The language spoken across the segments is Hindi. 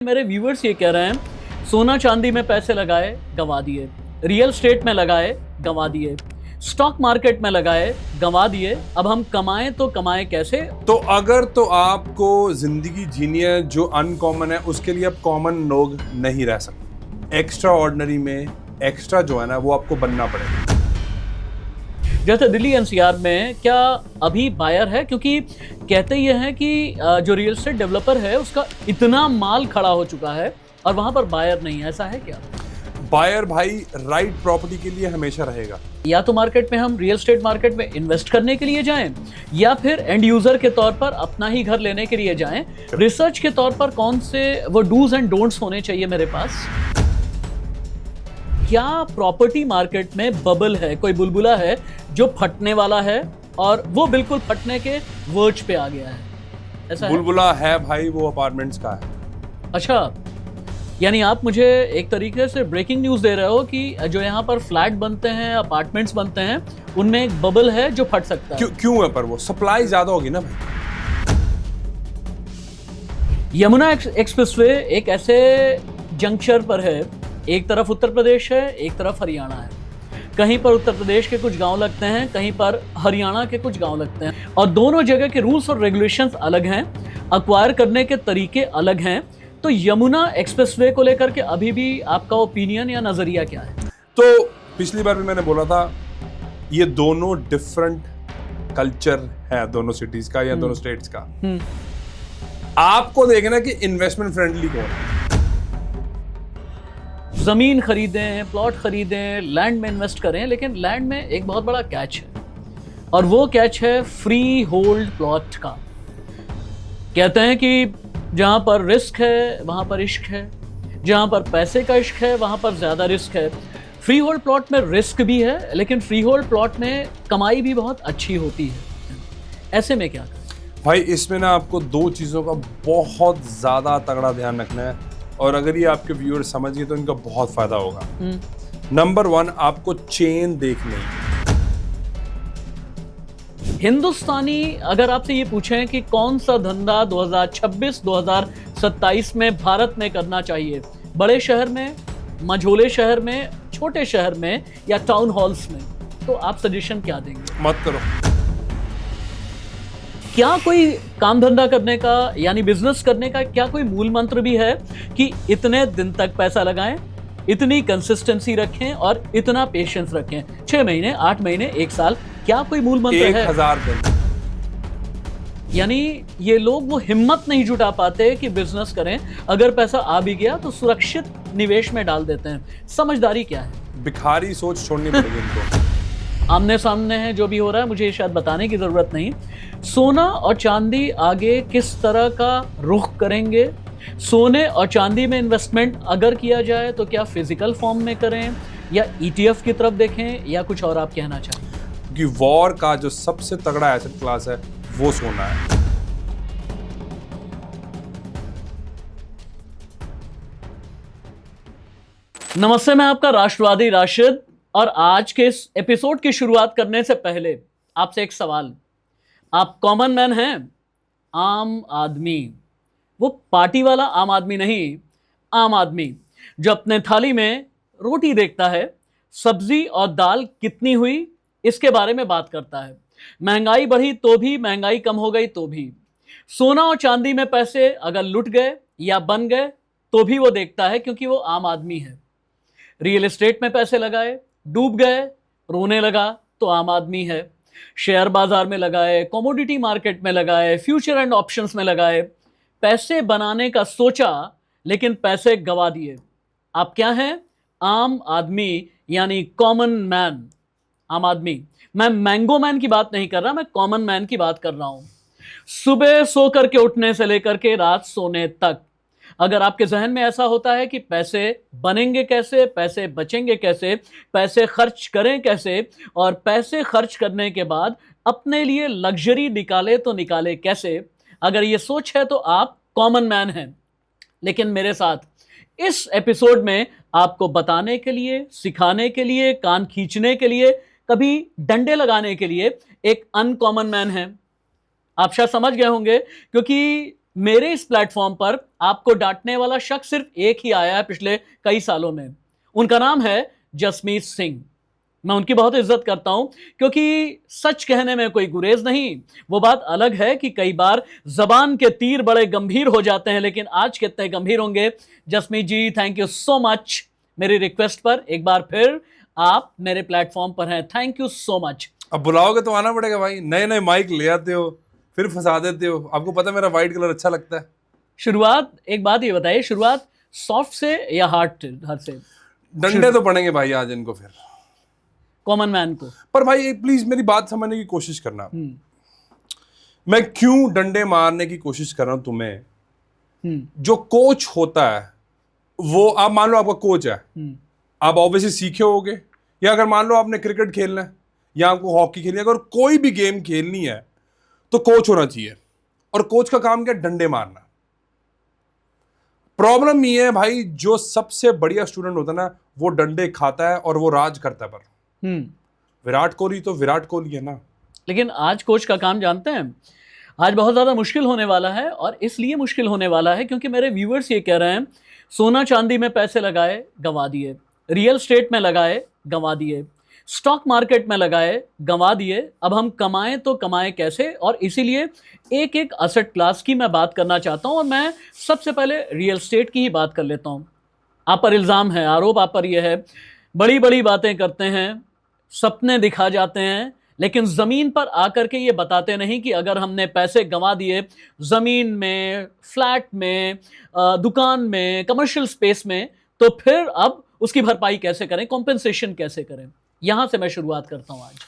मेरे व्यूअर्स ये कह रहे हैं सोना चांदी में पैसे लगाए गंवा दिए, रियल स्टेट में लगाए गंवा दिए, स्टॉक मार्केट में लगाए गंवा दिए, अब हम कमाएं तो कमाएं कैसे? तो अगर तो आपको जिंदगी जीनी है जो अनकॉमन है, उसके लिए अब कॉमन लोग नहीं रह सकते। एक्स्ट्रा ऑर्डिनरी में एक्स्ट्रा जो है ना वो आपको बनना पड़ेगा। जैसे दिल्ली एनसीआर में क्या अभी बायर है? क्योंकि कहते ये हैं कि जो रियल एस्टेट डेवलपर है उसका इतना माल खड़ा हो चुका है और वहां पर बायर नहीं है, ऐसा है क्या? बायर भाई राइट प्रॉपर्टी के लिए हमेशा रहेगा। या तो मार्केट में हम रियल एस्टेट मार्केट में इन्वेस्ट करने के लिए जाएं या फिर एंड यूजर के तौर पर अपना ही घर लेने के लिए जाएं। रिसर्च के तौर पर कौन से वो डूज एंड डोंट्स होने चाहिए मेरे पास? क्या प्रॉपर्टी मार्केट में बबल है, कोई बुलबुला है जो फटने वाला है और वो बिल्कुल फटने के वर्ज पे आ गया है, ऐसा है? बुलबुला है भाई, वो अपार्टमेंट्स का है। अच्छा, यानी आप मुझे एक तरीके से ब्रेकिंग न्यूज दे रहे हो कि जो यहाँ पर फ्लैट बनते हैं, अपार्टमेंट्स बनते हैं, उनमें एक बबल है जो फट सकता है। क्यों है? पर वो सप्लाई ज्यादा होगी ना भाई। यमुना एक्सप्रेसवे एक ऐसे जंक्शन पर है, एक तरफ उत्तर प्रदेश है, एक तरफ हरियाणा है। कहीं पर उत्तर प्रदेश के कुछ गांव लगते हैं, कहीं पर हरियाणा के कुछ गांव लगते हैं और दोनों जगह के रूल्स और रेगुलेशंस अलग हैं, अक्वायर करने के तरीके अलग हैं। तो यमुना एक्सप्रेसवे को लेकर के अभी भी आपका ओपिनियन या नजरिया क्या है? तो पिछली बार भी मैंने बोला था, ये दोनों डिफरेंट कल्चर है, दोनों सिटीज का या दोनों स्टेट्स का। आपको देखना कि इन्वेस्टमेंट फ्रेंडली कौन है। जमीन खरीदें, प्लॉट खरीदें, लैंड में इन्वेस्ट करें, लेकिन लैंड में एक बहुत बड़ा कैच है और वो कैच है फ्री होल्ड प्लॉट का। कहते हैं कि जहां पर रिस्क है वहां पर इश्क है, जहां पर पैसे का इश्क है वहां पर ज्यादा रिस्क है। फ्री होल्ड प्लॉट में रिस्क भी है, लेकिन फ्री होल्ड प्लॉट में कमाई भी बहुत अच्छी होती है। ऐसे में क्या करें? भाई इसमें ना आपको दो चीज़ों का बहुत ज़्यादा तगड़ा ध्यान रखना है और अगर ये आपके व्यूअर समझ गए तो इनका बहुत फायदा होगा। नंबर 1, आपको चेन देखनी है। हिंदुस्तानी अगर आपसे ये पूछें कि कौन सा धंधा 2026-2027 में भारत में करना चाहिए, बड़े शहर में, मझोले शहर में, छोटे शहर में या टाउन हॉल्स में, तो आप सजेशन क्या देंगे? मत करो। क्या कोई काम धंधा करने का यानी बिजनेस करने का क्या कोई मूल मंत्र भी है कि इतने दिन तक पैसा लगाएं, इतनी कंसिस्टेंसी रखें और इतना पेशेंस रखें? 6 महीने, 8 महीने, 1 साल, क्या कोई मूल मंत्र है? 1000 दिन। यानी ये लोग वो हिम्मत नहीं जुटा पाते कि बिजनेस करें, अगर पैसा आ भी गया तो सुरक्षित निवेश में डाल देते हैं। समझदारी क्या है? भिखारी सोच छोड़नी पड़ेगी इनको। आमने सामने है जो भी हो रहा है, मुझे शायद बताने की जरूरत नहीं। सोना और चांदी आगे किस तरह का रुख करेंगे? सोने और चांदी में इन्वेस्टमेंट अगर किया जाए तो क्या फिजिकल फॉर्म में करें या ईटीएफ की तरफ देखें या कुछ और आप कहना चाहें? क्योंकि वॉर का जो सबसे तगड़ा एसेट क्लास है वो सोना है। नमस्ते, मैं आपका राष्ट्रवादी राशिद और आज के इस एपिसोड की शुरुआत करने से पहले आपसे एक सवाल। आप कॉमन मैन हैं, आम आदमी, वो पार्टी वाला आम आदमी नहीं, आम आदमी जो अपने थाली में रोटी देखता है, सब्जी और दाल कितनी हुई इसके बारे में बात करता है। महंगाई बढ़ी तो भी, महंगाई कम हो गई तो भी, सोना और चांदी में पैसे अगर लुट गए या बन गए तो भी वो देखता है, क्योंकि वो आम आदमी है। रियल एस्टेट में पैसे लगाए, डूब गए, रोने लगा तो आम आदमी है। शेयर बाजार में लगाए, कमोडिटी मार्केट में लगाए, फ्यूचर एंड ऑप्शंस में लगाए, पैसे बनाने का सोचा लेकिन पैसे गवा दिए। आप क्या हैं? आम आदमी, यानी कॉमन मैन, आम आदमी। मैं मैंगो मैन की बात नहीं कर रहा, मैं कॉमन मैन की बात कर रहा हूं। सुबह सो करके उठने से लेकर के रात सोने तक अगर आपके जहन में ऐसा होता है कि पैसे बनेंगे कैसे, पैसे बचेंगे कैसे, पैसे खर्च करें कैसे और पैसे खर्च करने के बाद अपने लिए लग्जरी निकाले तो निकाले कैसे, अगर ये सोच है तो आप कॉमन मैन हैं। लेकिन मेरे साथ इस एपिसोड में आपको बताने के लिए, सिखाने के लिए, कान खींचने के लिए, कभी डंडे लगाने के लिए एक अनकॉमन मैन है। आप शायद समझ गए होंगे, क्योंकि मेरे इस प्लेटफॉर्म पर आपको डांटने वाला शख्स सिर्फ एक ही आया है पिछले कई सालों में। उनका नाम है जसमीत सिंह। मैं उनकी बहुत इज्जत करता हूं क्योंकि सच कहने में कोई गुरेज नहीं। वो बात अलग है कि कई बार जबान के तीर बड़े गंभीर हो जाते हैं, लेकिन आज कितने गंभीर होंगे। जसमीत जी, थैंक यू सो मच। मेरी रिक्वेस्ट पर एक बार फिर आप मेरे प्लेटफॉर्म पर हैं, थैंक यू सो मच। अब बुलाओगे तो आना पड़ेगा भाई, नए नए माइक ले आते हो फिर फंसा देते हो। आपको पता है मेरा व्हाइट कलर अच्छा लगता है। शुरुआत, एक बात ये बताइए, शुरुआत सॉफ्ट से या हार्ड से? डंडे तो पड़ेंगे भाई आज इनको फिर, कॉमन मैन को। पर भाई प्लीज मेरी बात समझने की कोशिश करना। मैं क्यों डंडे मारने की कोशिश कर रहा हूं तुम्हें? जो कोच होता है वो, आप मान लो आपका कोच है, आप ऑब्वियसली सीखे होगे, या अगर मान लो आपने क्रिकेट खेलना है या आपको हॉकी खेलनी है, अगर कोई भी गेम खेलनी है तो कोच होना चाहिए। और कोच का काम क्या? डंडे मारना। प्रॉब्लम ये है भाई, जो सबसे बढ़िया स्टूडेंट होता है ना, वो डंडे खाता है और वो राज करता है। पर विराट कोहली तो विराट कोहली है ना। लेकिन आज कोच का काम जानते हैं, आज बहुत ज्यादा मुश्किल होने वाला है। और इसलिए मुश्किल होने वाला है क्योंकि मेरे व्यूअर्स ये कह रहे हैं, सोना चांदी में पैसे लगाए, गंवा दिए, रियल एस्टेट में लगाए, गंवा दिए, स्टॉक मार्केट में लगाए, गंवा दिए। अब हम कमाएं तो कमाएं कैसे? और इसीलिए एक एक असेट क्लास की मैं बात करना चाहता हूं। और मैं सबसे पहले रियल एस्टेट की ही बात कर लेता हूं। आप पर इल्ज़ाम है, आरोप आप पर यह है, बड़ी बड़ी बातें करते हैं, सपने दिखा जाते हैं, लेकिन ज़मीन पर आकर के ये बताते नहीं कि अगर हमने पैसे गंवा दिए ज़मीन में, फ्लैट में, दुकान में, कमर्शियल स्पेस में, तो फिर अब उसकी भरपाई कैसे करें, कॉम्पेंसेशन कैसे करें। यहां से मैं शुरुआत करता हूं आज।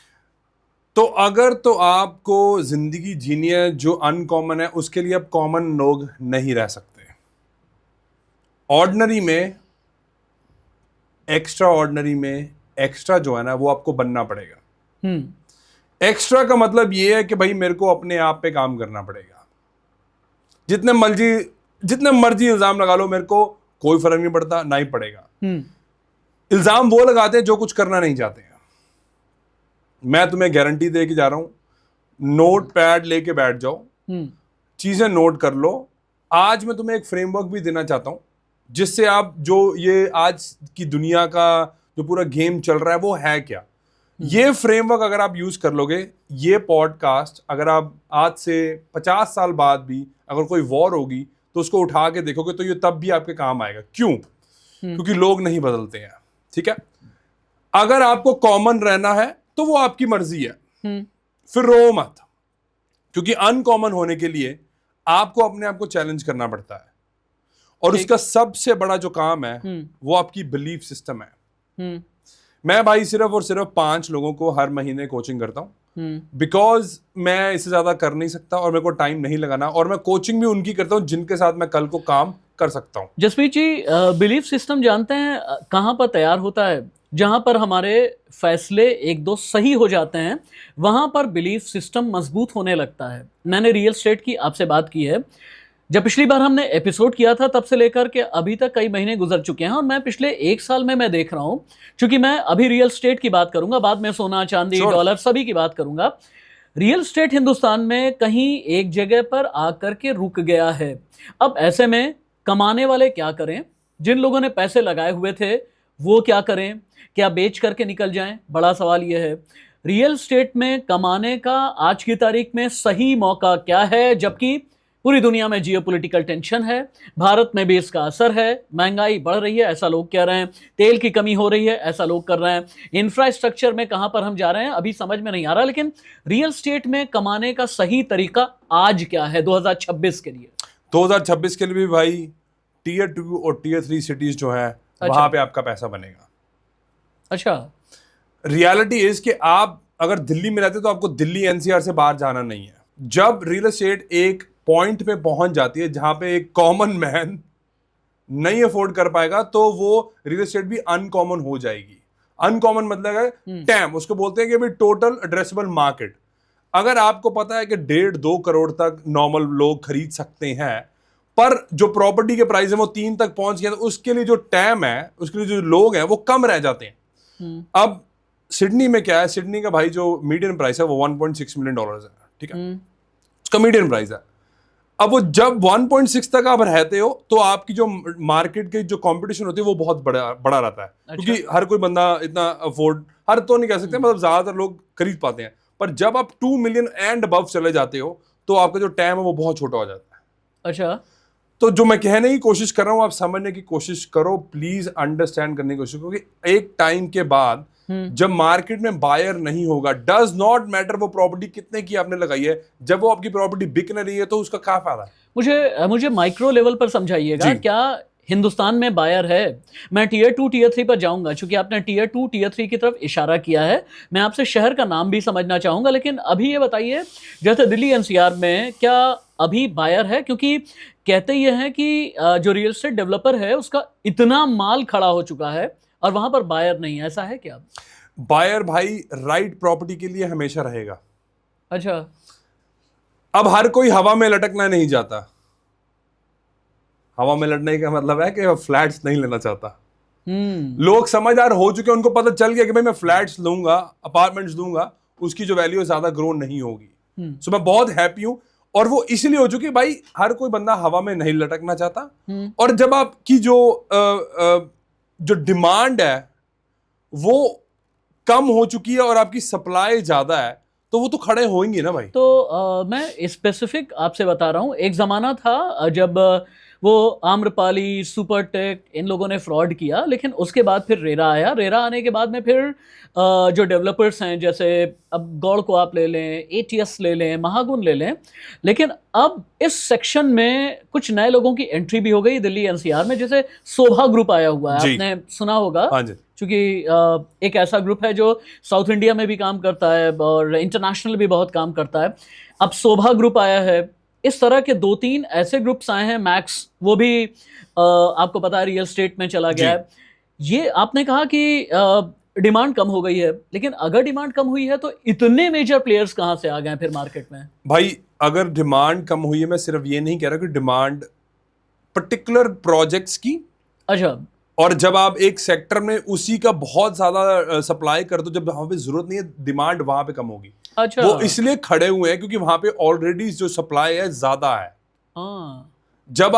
तो अगर तो आपको जिंदगी जीनी है जो अनकॉमन है, उसके लिए अब कॉमन लोग नहीं रह सकते। ऑर्डिनरी में, एक्स्ट्रा ऑर्डिनरी में, एक्स्ट्रा जो है ना वो आपको बनना पड़ेगा। एक्स्ट्रा का मतलब ये है कि भाई मेरे को अपने आप पे काम करना पड़ेगा। जितने मर्जी इल्जाम लगा लो, मेरे को कोई फर्क नहीं पड़ता, ना ही पड़ेगा। इल्जाम वो लगाते हैं जो कुछ करना नहीं चाहते हैं। मैं तुम्हें गारंटी दे के जा रहा हूं, नोट पैड लेके बैठ जाओ, चीजें नोट कर लो। आज मैं तुम्हें एक फ्रेमवर्क भी देना चाहता हूं जिससे आप, जो ये आज की दुनिया का जो पूरा गेम चल रहा है वो है क्या, ये फ्रेमवर्क अगर आप यूज कर लोगे, ये पॉडकास्ट अगर आप आज से 50 साल बाद भी अगर कोई वॉर होगी तो उसको उठा के देखोगे तो ये तब भी आपके काम आएगा। क्यों? क्योंकि लोग नहीं बदलते हैं। ठीक है, अगर आपको कॉमन रहना है तो वो आपकी मर्जी है, फिर रो मत, क्योंकि अनकॉमन होने के लिए आपको अपने आप को चैलेंज करना पड़ता है। और उसका सबसे बड़ा जो काम है वो आपकी बिलीफ सिस्टम है। मैं भाई सिर्फ और सिर्फ 5 लोगों को हर महीने कोचिंग करता हूं, बिकॉज मैं इससे ज्यादा कर नहीं सकता और मेरे को टाइम नहीं लगाना। और मैं कोचिंग भी उनकी करता हूं जिनके साथ मैं कल को काम कर सकता हूं। जसप्रीत जी, बिलीफ सिस्टम जानते हैं कहां पर तैयार होता है? जहां पर हमारे फैसले एक दो सही हो जाते हैं, वहां पर बिलीफ सिस्टम मजबूत होने लगता है। मैंने रियल एस्टेट की आपसे बात की है। जब पिछली बार हमने एपिसोड किया था तब से लेकर के अभी तक कई महीने गुजर चुके हैं, और मैं पिछले 1 साल में मैं देख रहा हूं, क्योंकि मैं अभी रियल एस्टेट की बात करूंगा, बाद में सोना चांदी डॉलर सभी की बात करूंगा। रियल एस्टेट हिंदुस्तान में कहीं एक जगह पर आकर के रुक गया है। अब ऐसे में कमाने वाले क्या करें? जिन लोगों ने पैसे लगाए हुए थे वो क्या करें? क्या बेच करके निकल जाएं? बड़ा सवाल यह है। रियल एस्टेट में कमाने का आज की तारीख में सही मौका क्या है? जबकि पूरी दुनिया में जियोपॉलिटिकल टेंशन है, भारत में भी इसका असर है, महंगाई बढ़ रही है ऐसा लोग कह रहे हैं, तेल की कमी हो रही है ऐसा लोग कर रहे हैं, इंफ्रास्ट्रक्चर में कहां पर हम जा रहे हैं अभी समझ में नहीं आ रहा। लेकिन रियल एस्टेट में कमाने का सही तरीका आज क्या है 2026 के लिए? 2026 के लिए भी भाई Tier 2 और Tier 3 सिटीज जो है वहां पे आपका पैसा बनेगा। अच्छा, रियलिटी इज कि आप अगर दिल्ली में रहते तो आपको दिल्ली एनसीआर से बाहर जाना नहीं है। जब रियल एस्टेट एक पॉइंट पे पहुंच जाती है जहां पे एक कॉमन मैन नहीं अफोर्ड कर पाएगा तो वो रियल एस्टेट भी अनकॉमन हो जाएगी। अनकॉमन मतलब है टैम, उसको बोलते हैं कि भाई टोटल एड्रेसेबल मार्केट। अगर आपको पता है कि 1.5-2 करोड़ तक नॉर्मल लोग खरीद सकते हैं, पर जो प्रॉपर्टी के प्राइस है वो 3 तक पहुंच गया, तो उसके लिए जो टैम है, उसके लिए जो लोग हैं वो कम रह जाते हैं। अब सिडनी में क्या है, सिडनी का भाई जो मीडियन प्राइस है वो $1.6 मिलियन है। ठीक है, उसका मीडियन प्राइस है। अब वो जब 1.6 तक आप रहते हो तो आपकी जो मार्केट की जो कंपटीशन होती है वो बहुत बड़ा रहता है। अच्छा। क्योंकि हर कोई बंदा इतना अफोर्ड, हर तो नहीं कह सकते, मतलब ज्यादातर लोग खरीद पाते हैं। पर जब आप 2 मिलियन एंड अबव चले जाते हो तो आपका जो टाइम है वो बहुत छोटा हो जाता है। अच्छा। तो जो मैं कहने की कोशिश कर रहा हूं, आप समझने की कोशिश करो, प्लीज अंडरस्टैंड करने की कोशिश करो कि एक टाइम के बाद जब मार्केट में बायर नहीं होगा, डज नॉट मैटर वो प्रॉपर्टी कितने की आपने लगाई है, जब वो आपकी प्रॉपर्टी बिक न रही है तो उसका क्या फायदा है? मुझे माइक्रो लेवल पर समझाइएगा, क्या हिंदुस्तान में बायर है? मैं टीयर 2 टीयर 3 पर जाऊंगा, क्योंकि आपने टीयर 2 टीयर 3 की तरफ इशारा किया है। मैं आपसे शहर का नाम भी समझना चाहूंगा, लेकिन अभी ये बताइए, जैसे दिल्ली एनसीआर में क्या अभी बायर है? क्योंकि कहते ये हैं कि जो रियल एस्टेट डेवलपर है उसका इतना माल खड़ा हो चुका है और वहां पर बायर नहीं है, ऐसा है क्या? बायर भाई राइट प्रॉपर्टी के लिए हमेशा रहेगा। अच्छा। अब हर कोई हवा में लटकना नहीं चाहता। हवा में लटने का मतलब है कि वो फ्लैट्स नहीं लेना चाहता। लोग समझदार हो चुके हैं, उनको पता चल गया कि भाई मैं फ्लैट्स लूंगा, अपार्टमेंट्स लूंगा, उसकी जो वैल्यू ज्यादा ग्रो नहीं होगी। सो मैं बहुत हैप्पी हूं, और वो इसलिए हो चुकी है भाई, हर कोई बंदा हवा में नहीं लटकना चाहता। और जब आपकी जो डिमांड है वो कम हो चुकी है और आपकी सप्लाई ज्यादा है, तो वो तो खड़े होंगे ना भाई। तो मैं स्पेसिफिक आपसे बता रहा हूँ, एक ज़माना था जब वो आम्रपाली, सुपरटेक, इन लोगों ने फ्रॉड किया, लेकिन उसके बाद फिर रेरा आया। रेरा आने के बाद में फिर जो डेवलपर्स हैं, जैसे अब गौड़ को आप ले लें, एटीएस ले लें, महागुन ले लें, लेकिन अब इस सेक्शन में कुछ नए लोगों की एंट्री भी हो गई दिल्ली एनसीआर में। जैसे शोभा ग्रुप आया हुआ है, आपने सुना होगा। हाँ जी। क्योंकि एक ऐसा ग्रुप है जो साउथ इंडिया में भी काम करता है और इंटरनेशनल भी बहुत काम करता है। अब शोभा ग्रुप आया है। इस तरह के 2-3 ऐसे ग्रुप्स आए हैं। मैक्स, वो भी आपको पता है रियल एस्टेट में चला गया है। ये आपने कहा कि डिमांड कम हो गई है, लेकिन अगर डिमांड कम हुई है तो इतने मेजर प्लेयर्स कहाँ से आ गए फिर मार्केट में? भाई अगर डिमांड कम हुई है, मैं सिर्फ ये नहीं कह रहा कि डिमांड पर्टिकुलर प्रोजेक्ट्स की। अच्छा। और जब आप एक सेक्टर में उसी का बहुत ज्यादा सप्लाई कर दो, जब वहां पे जरूरत नहीं है, डिमांड वहां पे कम होगी। अच्छा। वो इसलिए खड़े हुए हैं क्योंकि वहां पे ऑलरेडी जो सप्लाई है ज्यादा है। जब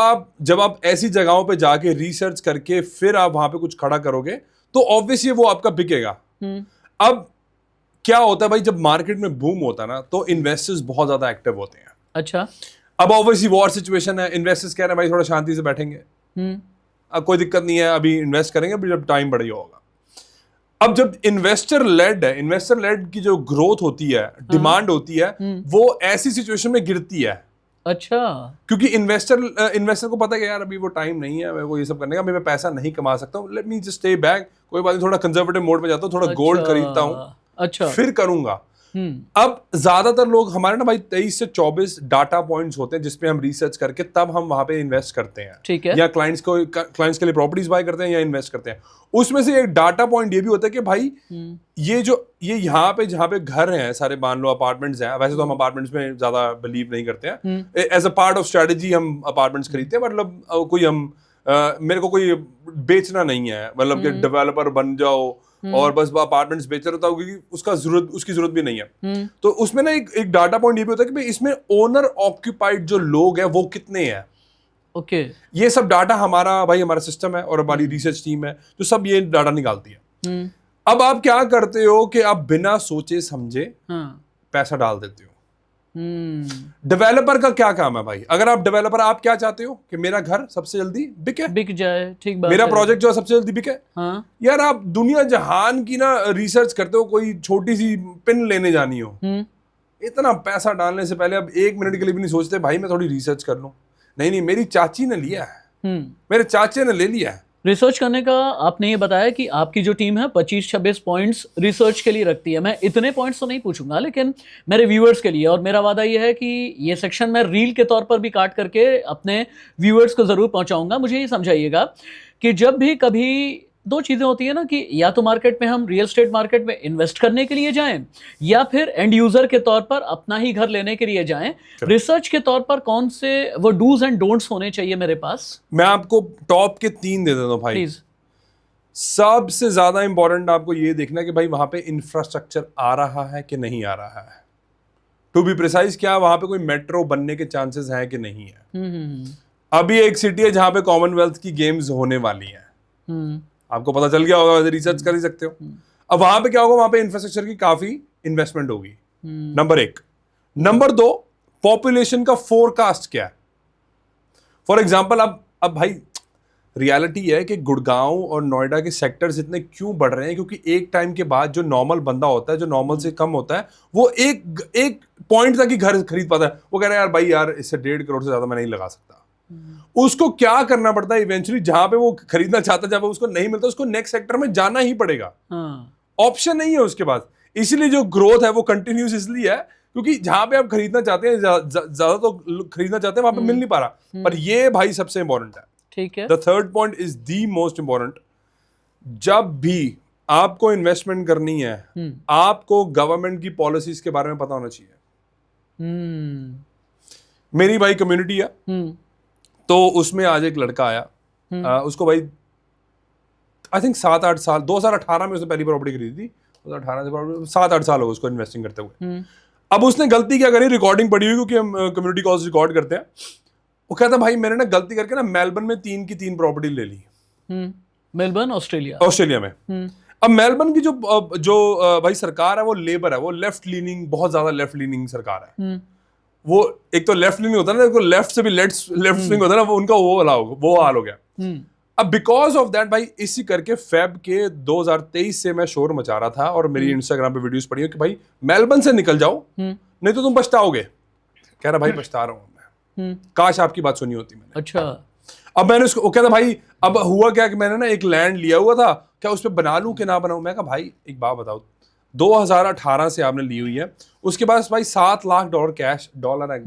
आप ऐसी जगहों पे जाके रिसर्च करके फिर आप वहां पे कुछ खड़ा करोगे तो ऑब्वियसली वो आपका बिकेगा। अब क्या होता है भाई, जब मार्केट में बूम होता है ना, तो इन्वेस्टर्स बहुत ज्यादा एक्टिव होते हैं। अच्छा। अब ऑब्वियसली वॉर सिचुएशन है, इन्वेस्टर्स कह रहे हैं भाई थोड़ा शांति से बैठेंगे, अब कोई दिक्कत नहीं है, अभी इन्वेस्ट करेंगे, अभी जब टाइम बढ़िया होगा। अब जब इन्वेस्टर लेड की जो ग्रोथ होती है, डिमांड होती है, वो ऐसी सिचुएशन में गिरती है। अच्छा। क्योंकि इन्वेस्टर को पता है कि यार अभी वो टाइम नहीं है मेरे को ये सब करने का, मैं पैसा नहीं कमा सकता हूँ, let me just stay back, कोई बात नहीं, थोड़ा कंजर्वेटिव मोड में जाता हूँ, थोड़ा गोल्ड खरीदता हूँ, अच्छा, फिर करूंगा। अब ज्यादातर लोग हमारे ना भाई 23 से 24 डाटा पॉइंट्स होते हैं जिसपे हम रिसर्च करके तब हम वहां पे इन्वेस्ट करते हैं। ठीक है। या क्लाइंट्स के लिए प्रॉपर्टीज बाय करते हैं या इन्वेस्ट करते हैं। उसमें से एक डाटा पॉइंट ये भी होता है कि भाई ये यहाँ पे जहाँ पे घर हैं सारे, मान लो अपार्टमेंट्स हैं, वैसे तो हम अपार्टमेंट्स में ज्यादा बिलीव नहीं करते हैं, as a part of strategy हम अपार्टमेंट्स खरीदते हैं, मतलब कोई मेरे को कोई बेचना नहीं है, मतलब कि डेवलपर बन जाओ और बस अपार्टमेंट्स बेच रहा था, क्योंकि उसकी जरूरत भी नहीं है। तो उसमें ना एक डाटा पॉइंट ये भी होता है कि भाई इसमें ओनर ऑक्यूपाइड जो लोग हैं वो कितने हैं। ओके। ये सब डाटा हमारा सिस्टम है और हमारी रिसर्च टीम है जो सब ये डाटा निकालती है। अब आप क्या करते हो कि आप बिना सोचे समझे पैसा डाल देते हो। डेवलपर का क्या काम है भाई? अगर आप डेवलपर, आप क्या चाहते हो कि मेरा घर सबसे जल्दी बिक जाए, ठीक बात, मेरा प्रोजेक्ट जो है सबसे जल्दी बिके। हाँ। यार आप दुनिया जहान की ना रिसर्च करते हो, कोई छोटी सी पिन लेने जानी हो, इतना पैसा डालने से पहले अब 1 मिनट के लिए भी नहीं सोचते भाई मैं थोड़ी रिसर्च कर लूं। नहीं, मेरी चाची ने लिया है, मेरे चाचे ने ले लिया है। रिसर्च करने का आपने ये बताया कि आपकी जो टीम है 25-26 पॉइंट्स रिसर्च के लिए रखती है। मैं इतने पॉइंट्स तो नहीं पूछूंगा, लेकिन मेरे व्यूअर्स के लिए, और मेरा वादा ये है कि ये सेक्शन मैं रील के तौर पर भी काट करके अपने व्यूअर्स को ज़रूर पहुंचाऊंगा। मुझे ये समझाइएगा कि जब भी कभी 2 चीज़ें होती है ना, कि या तो मार्केट में हम रियल एस्टेट मार्केट में इन्वेस्ट करने के लिए जाएं, या फिर एंड यूज़र के तौर पर अपना ही घर लेने के लिए जाएं। रिसर्च के तौर पर कौन से वो डूज एंड डोंट्स होने चाहिए मेरे पास? मैं आपको टॉप के 3 दे देता हूं भाई। प्लीज। सबसे ज्यादा इंपॉर्टेंट आपको ये देखना है कि भाई वहां पे इंफ्रास्ट्रक्चर आ रहा है कि नहीं आ रहा है। टू बी प्रिसाइज क्या वहां पे कोई मेट्रो बनने के चांसेस हैं कि नहीं है। अभी एक सिटी है जहां पे कॉमनवेल्थ की गेम्स होने वाली हैं, आपको पता चल गया होगा, रिसर्च कर ही सकते हो। अब वहां पे क्या होगा, वहां पे इंफ्रास्ट्रक्चर की काफी इन्वेस्टमेंट होगी, नंबर 1। नंबर 2, पॉपुलेशन का फोरकास्ट क्या है। फॉर एग्जाम्पल अब भाई रियलिटी है कि गुड़गांव और नोएडा के सेक्टर्स इतने क्यों बढ़ रहे हैं, क्योंकि एक टाइम के बाद जो नॉर्मल बंदा होता है, जो नॉर्मल से कम होता है, वो एक पॉइंट तक ही घर खरीद पाता है। वो कह रहा है यार भाई यार इससे 1.5 करोड़ से ज्यादा मैं नहीं लगा सकता। उसको क्या करना पड़ता है इवेंचुअली, जहां पे वो खरीदना चाहता है, जब उसको नहीं मिलता उसको नेक्स्ट सेक्टर में जाना ही पड़ेगा, ऑप्शन नहीं है उसके पास। इसलिए जो ग्रोथ है वो कंटिन्यूस इसलिए है क्योंकि जहां पे आप खरीदना चाहते हैं, ज्यादा तो खरीदना चाहते हैं, वहां पे मिल नहीं पा रहा। पर ये भाई सबसे इंपॉर्टेंट है, ठीक है। The third point is the most important. जब भी आपको इन्वेस्टमेंट करनी है, आपको गवर्नमेंट की पॉलिसीज के बारे में पता होना चाहिए। मेरी भाई कम्युनिटी है, तो उसमें आज एक लड़का आया, उसको भाई आई थिंक 7-8 साल, 2018 में उसने पहली प्रॉपर्टी खरीदी थी, 2018 से 7-8 साल हो गए उसको इन्वेस्टिंग करते हुए। अब उसने गलती क्या करी, रिकॉर्डिंग पड़ी हुई, क्योंकि हम कम्युनिटी कॉल्स रिकॉर्ड करते हैं। वो कहता भाई मैंने ना गलती करके ना मेलबर्न में 3 की 3 प्रॉपर्टी ले ली। मेलबर्न ऑस्ट्रेलिया में। अब मेलबर्न की जो भाई सरकार है वो लेबर है, वो लेफ्ट लीनिंग, बहुत ज्यादा लेफ्ट लीनिंग सरकार है। वो एक तो लेफ्ट लीनिंग होता है ना, लेफ्ट से भी लेफ्ट स्विंग होता है ना, वो उनका वो हाल हो गया। अब बिकॉज ऑफ दैट भाई इसी करके फेब के 2023 से मैं शोर मचा रहा था, और मेरी इंस्टाग्राम पे वीडियोस पड़ी है कि भाई मेलबर्न से निकल जाओ, नहीं तो तुम पछताओगे। कह रहा भाई पछता रहा हूं मैं, काश आपकी बात सुनी होती मैंने। अच्छा। अब मैंने उसको, वो कहता भाई अब हुआ क्या कि मैंने ना एक लैंड लिया हुआ था, क्या उस पर बना लूं कि ना बनाऊं। मैं कहा भाई एक बात बताओ, 2018 से आपने ली हुई है, उसके पास भाई $7 लाख कैश, डॉलर है,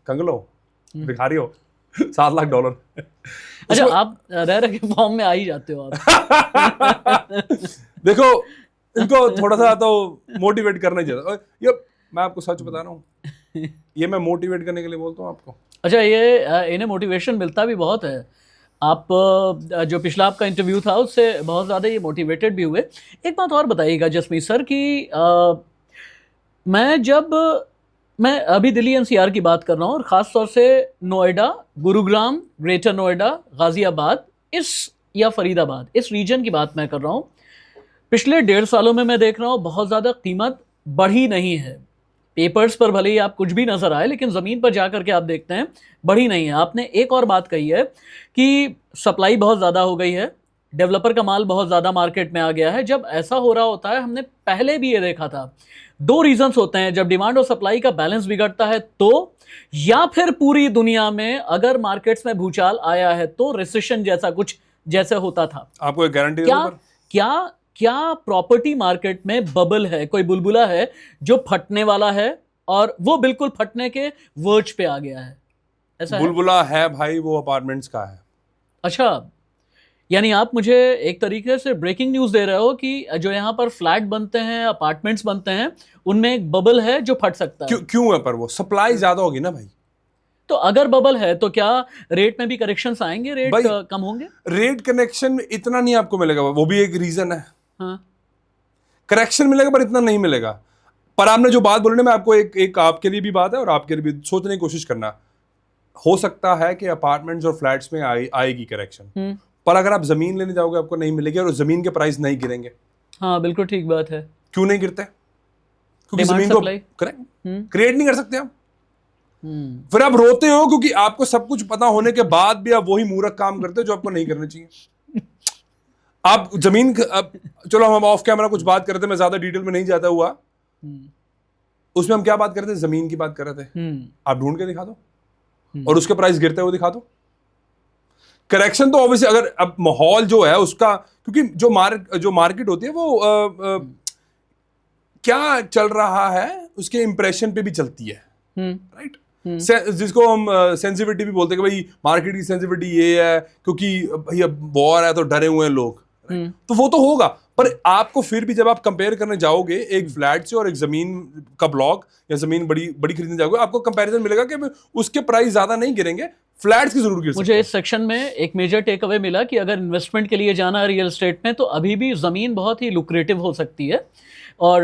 कंगलो भिखारी हो, $7 लाख। अच्छा, आप रह रहे के फॉर्म में आ ही जाते हो आप। देखो इनको थोड़ा सा तो मोटिवेट करना चाहिए। ये मैं आपको सच बता रहा हूँ, ये मैं मोटिवेट करने के लिए बोलता हूँ आपको। अच्छा, ये इन्हें मोटिवेशन मिलता भी बहुत है। आप जो पिछला आपका इंटरव्यू था उससे बहुत ज़्यादा ये मोटिवेटेड भी हुए। एक बात और बताइएगा जसमीत सर कि मैं अभी दिल्ली एनसीआर की बात कर रहा हूँ, और ख़ास तौर से नोएडा, गुरुग्राम, ग्रेटर नोएडा, गाज़ियाबाद या फरीदाबाद, इस रीजन की बात मैं कर रहा हूँ। पिछले 1.5 सालों में मैं देख रहा हूँ बहुत ज़्यादा कीमत बढ़ी नहीं है। पेपर्स पर भले ही आप कुछ भी नज़र आए, लेकिन ज़मीन पर जा कर के आप देखते हैं बढ़ी नहीं है। आपने एक और बात कही है कि सप्लाई बहुत ज़्यादा हो गई है, डेवलपर का माल बहुत ज़्यादा मार्केट में आ गया है। जब ऐसा हो रहा होता है, हमने पहले भी ये देखा था, 2 रीजंस होते हैं जब डिमांड और सप्लाई का बैलेंस बिगड़ता है तो, या फिर पूरी दुनिया में अगर मार्केट्स में भूचाल आया है तो, रिसेशन जैसा कुछ जैसे होता था। आपको एक गारंटी क्या प्रॉपर्टी मार्केट में बबल है, कोई बुलबुला है जो फटने वाला है, और वो बिल्कुल फटने के वर्ज पे आ गया है? ऐसा बुलबुला है भाई, वो अपार्टमेंट्स का है। अच्छा, यानी आप मुझे एक तरीके से ब्रेकिंग न्यूज़ दे रहे हो कि जो यहाँ पर फ्लैट बनते हैं, अपार्टमेंट्स बनते हैं, उनमें एक बबल है जो फट सकता है। क्यों है? पर वो सप्लाई ज्यादा होगी ना भाई। तो अगर बबल है तो क्या रेट में भी करेक्शंस आएंगे, रेट कम होंगे? रेट कनेक्शन इतना नहीं आपको मिलेगा, वो भी एक रीजन है। हाँ, करेक्शन मिलेगा पर इतना नहीं मिलेगा। पर आपने जो बात बोली ना, मैं आपको एक आपके लिए भी बात है और आपके लिए भी सोचने की कोशिश करना। हो सकता है कि अपार्टमेंट्स और फ्लैट्स में आएगी करेक्शन, पर अगर आप जमीन लेने जाओगे आपको नहीं मिलेगी, और जमीन के प्राइस नहीं गिरेंगे। हाँ बिल्कुल ठीक बात है। क्यों नहीं गिरते? क्योंकि जमीन को क्रिएट नहीं कर सकते आप। फिर आप रोते हो क्योंकि आपको सब कुछ पता होने के बाद भी आप वही मूर्ख काम करते हो जो आपको नहीं करना चाहिए। आप जमीन, चलो हम ऑफ कैमरा कुछ बात करते, मैं ज्यादा डिटेल में नहीं जाता हुआ, उसमें हम क्या बात कर रहे थे? जमीन की बात कर रहे थे। आप ढूंढ के दिखा दो और उसके प्राइस गिरते हुए दिखा दो। करेक्शन तो ऑब्वियसली, अगर अब माहौल जो है उसका, क्योंकि जो मार्केट होती है वो क्या चल रहा है उसके इंप्रेशन पे भी चलती है, राइट? जिसको हम सेंसिटिविटी भी बोलते हैं कि भाई मार्केट की सेंसिटिविटी ये है क्योंकि भाई अब वॉर है तो डरे हुए हैं लोग, तो वो तो होगा। पर आपको फिर भी जब आप कंपेयर करने जाओगे एक फ्लैट से और एक जमीन का ब्लॉक या जमीन बड़ी बड़ी खरीदने जाओगे, आपको कंपैरिजन मिलेगा कि उसके प्राइस ज्यादा नहीं गिरेंगे, फ्लैट्स की जरूर गिर सकते मुझे हैं। इस सेक्शन में एक मेजर टेक अवे मिला कि अगर इन्वेस्टमेंट के लिए जाना है रियल एस्टेट में तो अभी भी ज़मीन बहुत ही लुक्रेटिव हो सकती है। और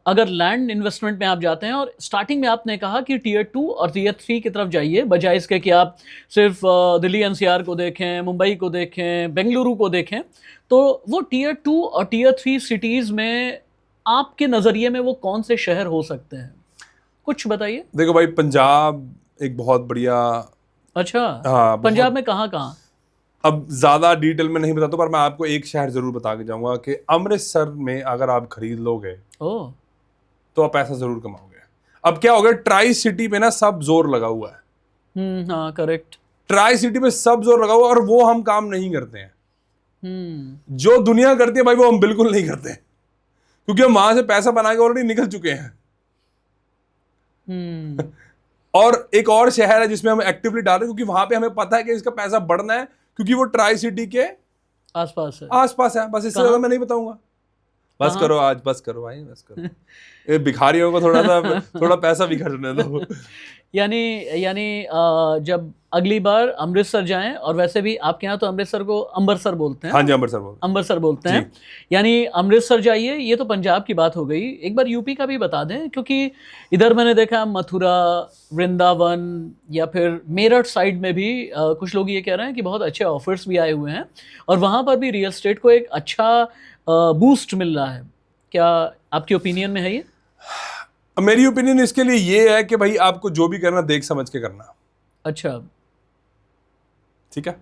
अगर लैंड इन्वेस्टमेंट में आप जाते हैं और स्टार्टिंग में आपने कहा कि टियर 2 और टियर 3 की तरफ जाइए, बजाय इसके कि आप सिर्फ दिल्ली एनसीआर को देखें, मुंबई को देखें, बेंगलुरु को देखें, तो वो टियर 2 और टियर 3 सिटीज़ में आपके नज़रिए में वो कौन से शहर हो सकते हैं, कुछ बताइए। देखो भाई, पंजाब एक बहुत बढ़िया। अच्छा, हाँ, पंजाब में कहाँ कहाँ? अब ज्यादा डिटेल में नहीं बताता, पर मैं आपको एक शहर जरूर बता के जाऊंगा कि अमृतसर में अगर आप खरीद लोगे ओह, तो आप पैसा जरूर कमाओगे। अब क्या हो गया, ट्राई सिटी पे ना सब जोर लगा हुआ है। हाँ करेक्ट। ट्राई सिटी पे सब जोर लगा हुआ है और वो हम काम नहीं करते हैं। जो दुनिया करती है भाई वो हम बिल्कुल नहीं करते हैं, क्योंकि हम वहां से पैसा बना के ऑलरेडी निकल चुके हैं। और एक और शहर है जिसमें हम एक्टिवली डाल रहे हैं, क्योंकि वहां पे हमें पता है कि इसका पैसा बढ़ना है, क्योंकि वो ट्राई सिटी के आसपास है। आसपास है। बस इससे ज्यादा मैं नहीं बताऊंगा। बस करो आज, बस करो भाई, बस करो। ये भिखारियों को थोड़ा पैसा भी खर्चने दो। यानी जब अगली बार अमृतसर जाएं, और वैसे भी आपके यहाँ तो अमृतसर को अमृतसर बोलते हैं। हाँ जी, अमृतसर बोलते हैं। यानी अमृतसर जाइए। ये तो पंजाब की बात हो गई, एक बार यूपी का भी बता दें, क्योंकि इधर मैंने देखा मथुरा, वृंदावन या फिर मेरठ साइड में भी कुछ लोग ये कह रहे हैं कि बहुत अच्छे ऑफर्स भी आए हुए हैं और वहाँ पर भी रियल एस्टेट को एक अच्छा बूस्ट मिल रहा है। क्या आपकी ओपिनियन में है ये? मेरी ओपिनियन इसके लिए ये है कि भाई आपको जो भी करना देख समझ के करना। अच्छा, ठीक है,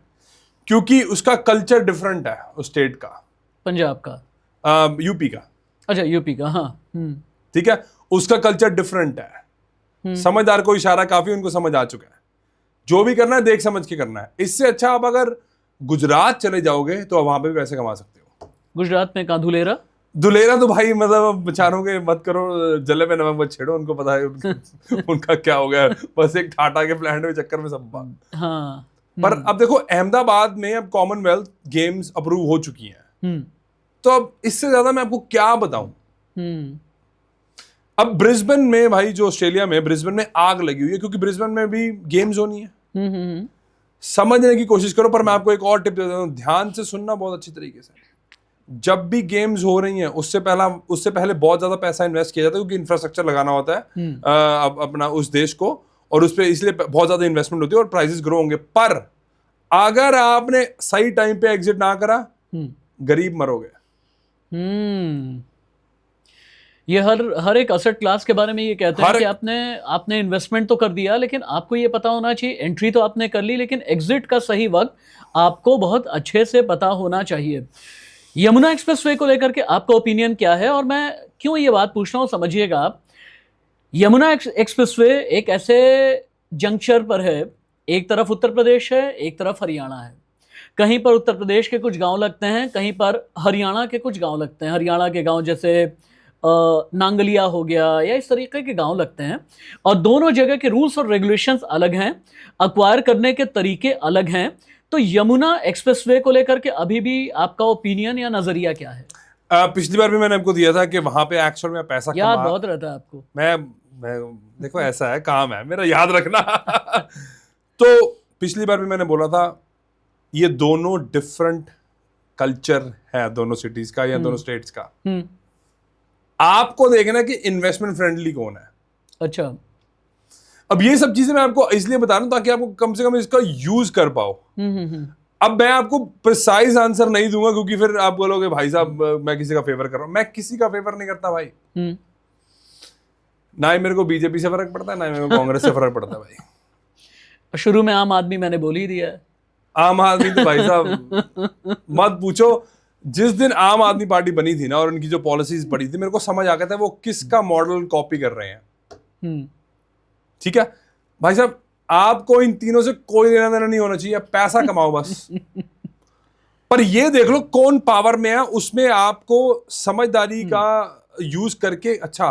क्योंकि उसका कल्चर डिफरेंट है उस स्टेट का। पंजाब का? यूपी का। अच्छा, यूपी का। हाँ, ठीक है, उसका कल्चर डिफरेंट है। समझदार को इशारा काफी, उनको समझ आ चुका है। जो भी करना है देख समझ के करना है। इससे अच्छा आप अगर गुजरात चले जाओगे तो वहां पे भी पैसे कमा सकते हो। गुजरात में कहाँ? दुलेरा तो भाई मतलब बेचारों के मत करो, जले में नमक मत छेड़ो, उनको पता है उनका क्या हो गया, बस एक टाटा के प्लांट के चक्कर में सब बात। हाँ। पर अब देखो, अहमदाबाद में अब कॉमनवेल्थ गेम्स अप्रूव हो चुकी हैं, तो अब इससे ज्यादा मैं आपको क्या बताऊं। अब ब्रिस्बेन में भाई, जो ऑस्ट्रेलिया में ब्रिस्बेन में आग लगी हुई है, क्योंकि ब्रिस्बेन में भी गेम्स होनी है। समझने की कोशिश करो। पर मैं आपको एक और टिप देता हूं, ध्यान से सुनना बहुत अच्छी तरीके से। जब भी गेम्स हो रही हैं उससे पहले बहुत ज्यादा पैसा इन्वेस्ट किया जाता है, क्योंकि इंफ्रास्ट्रक्चर लगाना होता है अपना उस देश को, और उस पर इसलिए बहुत ज्यादा इन्वेस्टमेंट होती है और प्राइसेस ग्रो होंगे। पर अगर आपने सही टाइम पे एग्जिट ना करा, गरीब मरोगे। ये हर एक असेट क्लास के बारे में ये कहते हैं कि आपने इन्वेस्टमेंट तो कर दिया, लेकिन आपको ये पता होना चाहिए, एंट्री तो आपने कर ली, लेकिन एग्जिट का सही वक्त आपको बहुत अच्छे से पता होना चाहिए। यमुना एक्सप्रेसवे को लेकर के आपका ओपिनियन क्या है, और मैं क्यों ये बात पूछ रहा हूँ समझिएगा आप। यमुना एक्सप्रेसवे एक ऐसे जंक्शन पर है, एक तरफ उत्तर प्रदेश है, एक तरफ हरियाणा है। कहीं पर उत्तर प्रदेश के कुछ गांव लगते हैं, कहीं पर हरियाणा के कुछ गांव लगते हैं। हरियाणा के गांव जैसे नांगलिया हो गया, या इस तरीके के गांव लगते हैं, और दोनों जगह के रूल्स और रेगुलेशंस अलग हैं, एक्वायर करने के तरीके अलग हैं। तो यमुना एक्सप्रेसवे को लेकर के अभी भी आपका ओपिनियन या नजरिया क्या है? पिछली बार भी मैंने आपको दिया था कि वहां पे एक्चुअल में पैसा याद बहुत रहता है आपको। मैं देखो, ऐसा है, काम है मेरा याद रखना। तो पिछली बार भी मैंने बोला था, ये दोनों डिफरेंट कल्चर है दोनों सिटीज का या दोनों स्टेट्स का। आपको देखना कि इन्वेस्टमेंट फ्रेंडली कौन है। अच्छा, अब ये सब चीजें मैं आपको इसलिए बता रहा हूं ताकि आपको कम से कम इसका यूज कर पाओ। अब मैं आपको प्रिसाइज आंसर नहीं दूंगा, क्योंकि फिर आप बोलोगे भाई साहब मैं किसी का फेवर कर रहा हूं। मैं किसी का फेवर नहीं करता भाई। ना ही मेरे को बीजेपी से फर्क पड़ता है, ना ही मेरे को कांग्रेस से फर्क पड़ता है भाई। शुरू में आम आदमी मैंने बोल ही दिया है। आम आदमी तो भाई साहब मत पूछो। जिस दिन आम आदमी पार्टी बनी थी ना और उनकी जो पॉलिसीज पड़ी थी, मेरे को समझ आ गया था वो किसका मॉडल कॉपी कर रहे हैं। ठीक है भाई साहब, आपको इन तीनों से कोई लेना देना नहीं होना चाहिए, पैसा कमाओ बस। पर ये देख लो कौन पावर में है, उसमें आपको समझदारी का यूज करके। अच्छा,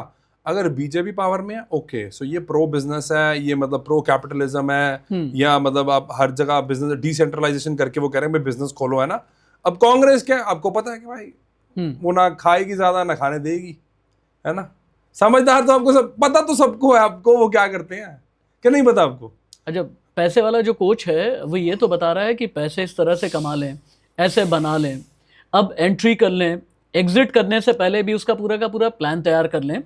अगर बीजेपी पावर में है, ओके, सो ये प्रो बिजनेस है, ये मतलब प्रो कैपिटलिज्म है, या मतलब आप हर जगह बिजनेस डिसेंट्रलाइजेशन करके वो कह रहे हैं भाई बिजनेस खोलो, है ना। अब कांग्रेस क्या है, आपको पता है कि भाई वो ना खाएगी ज्यादा ना खाने देगी, है ना। समझदार तो आपको सब पता, तो सबको है आपको वो क्या करते हैं, क्या नहीं पता आपको। अच्छा, पैसे वाला जो कोच है वो ये तो बता रहा है कि पैसे इस तरह से कमा लें, ऐसे बना लें, अब एंट्री कर लें, एग्जिट करने से पहले भी उसका पूरा का पूरा प्लान तैयार कर लें।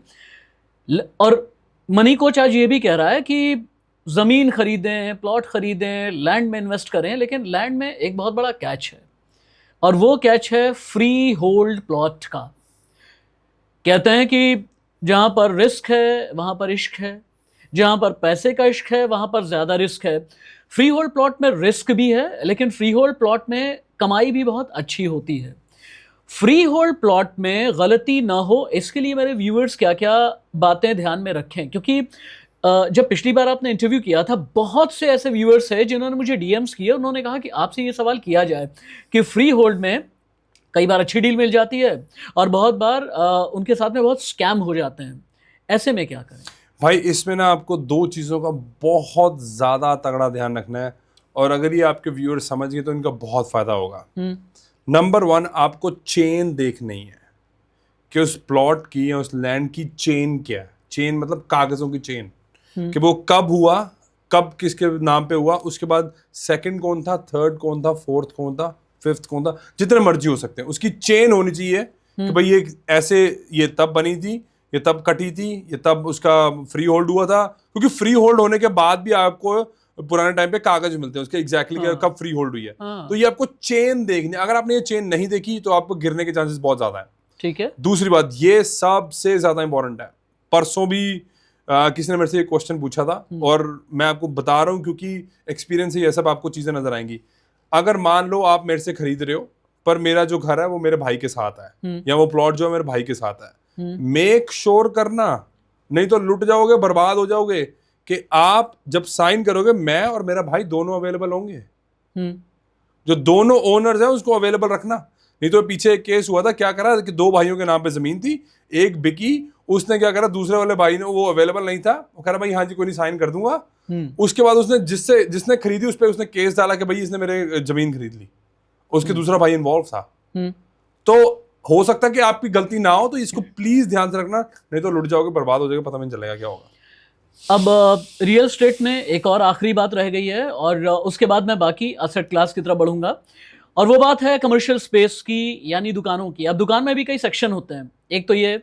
और मनी कोच आज ये भी कह रहा है कि ज़मीन खरीदें, प्लॉट खरीदें, लैंड में इन्वेस्ट करें, लेकिन लैंड में एक बहुत बड़ा कैच है, और वो कैच है फ्री होल्ड प्लॉट का। कहते हैं कि जहाँ पर रिस्क है वहाँ पर इश्क है, जहाँ पर पैसे का इश्क है वहाँ पर ज़्यादा रिस्क है। फ्री होल्ड प्लॉट में रिस्क भी है, लेकिन फ्री होल्ड प्लॉट में कमाई भी बहुत अच्छी होती है। फ्री होल्ड प्लॉट में गलती ना हो, इसके लिए मेरे व्यूअर्स क्या क्या बातें ध्यान में रखें, क्योंकि जब पिछली बार आपने इंटरव्यू किया था, बहुत से ऐसे व्यूअर्स हैं जिन्होंने मुझे डीएम्स किए, उन्होंने कहा कि आपसे ये सवाल किया जाए कि फ्री होल्ड में कई बार अच्छी डील मिल जाती है और बहुत बार उनके साथ में बहुत स्कैम हो जाते हैं, ऐसे में क्या करें? भाई इसमें ना आपको दो चीज़ों का बहुत ज़्यादा तगड़ा ध्यान रखना है, और अगर ये आपके व्यूअर समझ गए तो इनका बहुत फ़ायदा होगा। नंबर 1, आपको चेन देखनी है कि उस प्लॉट की या उस लैंड की चेन क्या है। चेन मतलब कागज़ों की चेन, कि वो कब हुआ, कब किसके नाम पे हुआ, उसके बाद सेकंड कौन था, थर्ड कौन था, फोर्थ कौन था, फिफ्थ कौन था, जितने मर्जी हो सकते हैं, उसकी चेन होनी चाहिए कि भाई ये ऐसे, ये तब बनी थी, ये तब कटी थी, ये तब उसका फ्री होल्ड हुआ था। क्योंकि फ्री होल्ड होने के बाद भी आपको पुराने टाइम पे कागज मिलते हैं उसके एग्जैक्टली कब फ्री होल्ड हुई है। तो ये आपको चेन देखनी, अगर आपने ये चेन नहीं देखी तो आपको गिरने के चांसेस बहुत ज्यादा है। ठीक है। दूसरी बात, ये सबसे ज्यादा इंपॉर्टेंट है। परसों भी किसी ने मेरे से एक क्वेश्चन पूछा था, और मैं आपको बता रहा हूँ क्योंकि एक्सपीरियंस से ये सब आपको चीजें नजर आएंगी। अगर मान लो आप मेरे से खरीद रहे हो, पर मेरा जो घर है वो मेरे भाई के साथ है, या वो प्लॉट जो है मेरे भाई के साथ है, मेक श्योर करना, नहीं तो लुट जाओगे, बर्बाद हो जाओगे, कि आप जब साइन करोगे मैं और मेरा भाई दोनों अवेलेबल होंगे। जो दोनों ओनर्स हैं उसको अवेलेबल रखना। नहीं तो पीछे एक केस हुआ था, क्या करा कि 2 भाइयों के नाम पे जमीन थी, एक बिकी, उसने क्या करा, दूसरे वाले भाई ने, वो अवेलेबल नहीं था, वो कह रहा भाई हाँ जी कोई नहीं साइन कर दूंगा। उसके बाद उसने जिसने खरीदी उस पर उसने केस डाला कि भाई इसने मेरे जमीन खरीद ली, उसके दूसरा भाई इन्वॉल्व था। तो हो सकता है कि आपकी गलती ना हो, तो इसको प्लीज ध्यान से रखना, नहीं तो लुट जाओगे, बर्बाद हो जाएगा, पता नहीं चलेगा क्या होगा। अब रियल एस्टेट में एक और आखिरी बात रह गई है, और उसके बाद मैं बाकी एसेट क्लास की तरफ बढ़ूंगा, और वो बात है कमर्शियल स्पेस की, यानी दुकानों की। अब दुकान में भी कई सेक्शन होते हैं। एक तो ये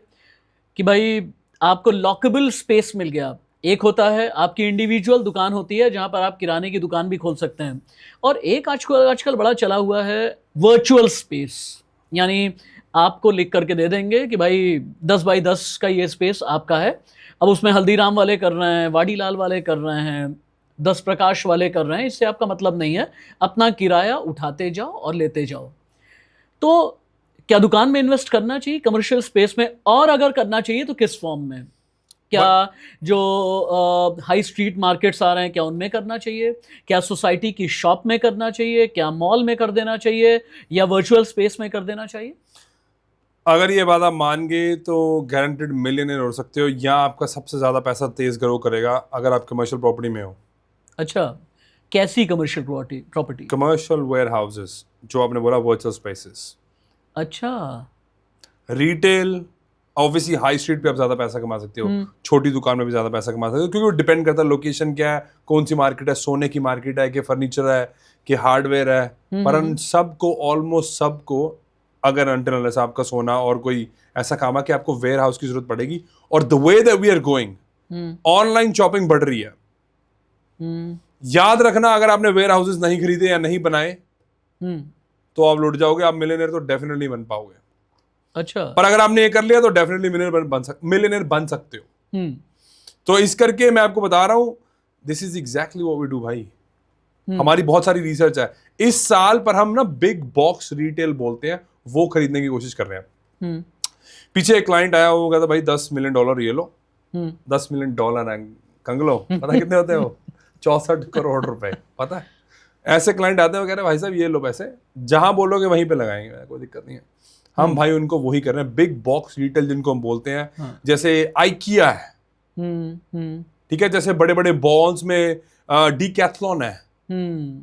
कि भाई आपको लॉकेबल स्पेस मिल गया, एक होता है आपकी इंडिविजुअल दुकान होती है जहां पर आप किराने की दुकान भी खोल सकते हैं, और एक आजकल बड़ा चला हुआ है वर्चुअल स्पेस, यानी आपको लिख करके दे देंगे कि भाई 10 बाई 10 का ये स्पेस आपका है। अब उसमें हल्दीराम वाले कर रहे हैं, वाडीलाल वाले कर रहे हैं, 10 प्रकाश वाले कर रहे हैं, इससे आपका मतलब नहीं है, अपना किराया उठाते जाओ और लेते जाओ। तो क्या दुकान में इन्वेस्ट करना चाहिए कमर्शियल स्पेस में, और अगर करना चाहिए तो किस फॉर्म में? क्या जो हाई स्ट्रीट मार्केट्स आ रहे हैं क्या उनमें करना चाहिए, क्या सोसाइटी की शॉप में करना चाहिए, क्या मॉल में कर देना चाहिए, या वर्चुअल स्पेस में कर देना चाहिए? अगर ये बात आप मान गए तो गारंटेड मिलियनर हो सकते हो, या आपका सबसे ज्यादा पैसा तेज ग्रो करेगा अगर आप कमर्शियल प्रॉपर्टी में हो। अच्छा, कैसी commercial property? Commercial warehouses, जो आपने बोला वर्चुअल स्पेसेस। अच्छा, रिटेल ऑब्वियसली हाई स्ट्रीट पे आप ज्यादा पैसा कमा सकते हो, छोटी दुकान में भी ज्यादा पैसा कमा सकते हो, क्योंकि वो डिपेंड करता है लोकेशन क्या है, कौन सी मार्केट है, सोने की मार्केट है कि फर्नीचर है कि हार्डवेयर है। पर उन सबको, ऑलमोस्ट सबको, अगर अनटिल आपका सोना और कोई ऐसा काम है कि आपको वेयर हाउस की जरूरत पड़ेगी, और the way that we are going, online shopping बढ़ रही है। याद रखना, अगर आपने वेयर हाउसेस नहीं खरीदे या नहीं बनाए तो आप लुट जाओगे। आप मिलियनर तो डेफिनेटली बन पाओगे। अच्छा, पर अगर आपने ये कर लिया तो डेफिनेटली मिलियनर बन सकते हो। तो इस करके मैं आपको बता रहा हूं, this is exactly what we do भाई। हमारी बहुत सारी रिसर्च है इस साल पर, हम ना बिग बॉक्स रिटेल बोलते हैं, वो खरीदने की कोशिश कर रहे हैं। पीछे एक क्लाइंट आया, वो कहता भाई $10 मिलियन ये लो। $10 मिलियन है कंगलो, पता कितने होते हो? 64 करोड़ रुपए, पता है? ऐसे क्लाइंट आते हैं, वो कह रहे हैं भाई साहब ये लो पैसे, जहां बोलोगे वहीं पे लगाएंगे, कोई दिक्कत नहीं है। हम भाई उनको वही कर रहे हैं, बिग बॉक्स रिटेल जिनको हम बोलते हैं। जैसे आइकिया है, ठीक है, जैसे बड़े बड़े बॉल्स में डीकैथलॉन है,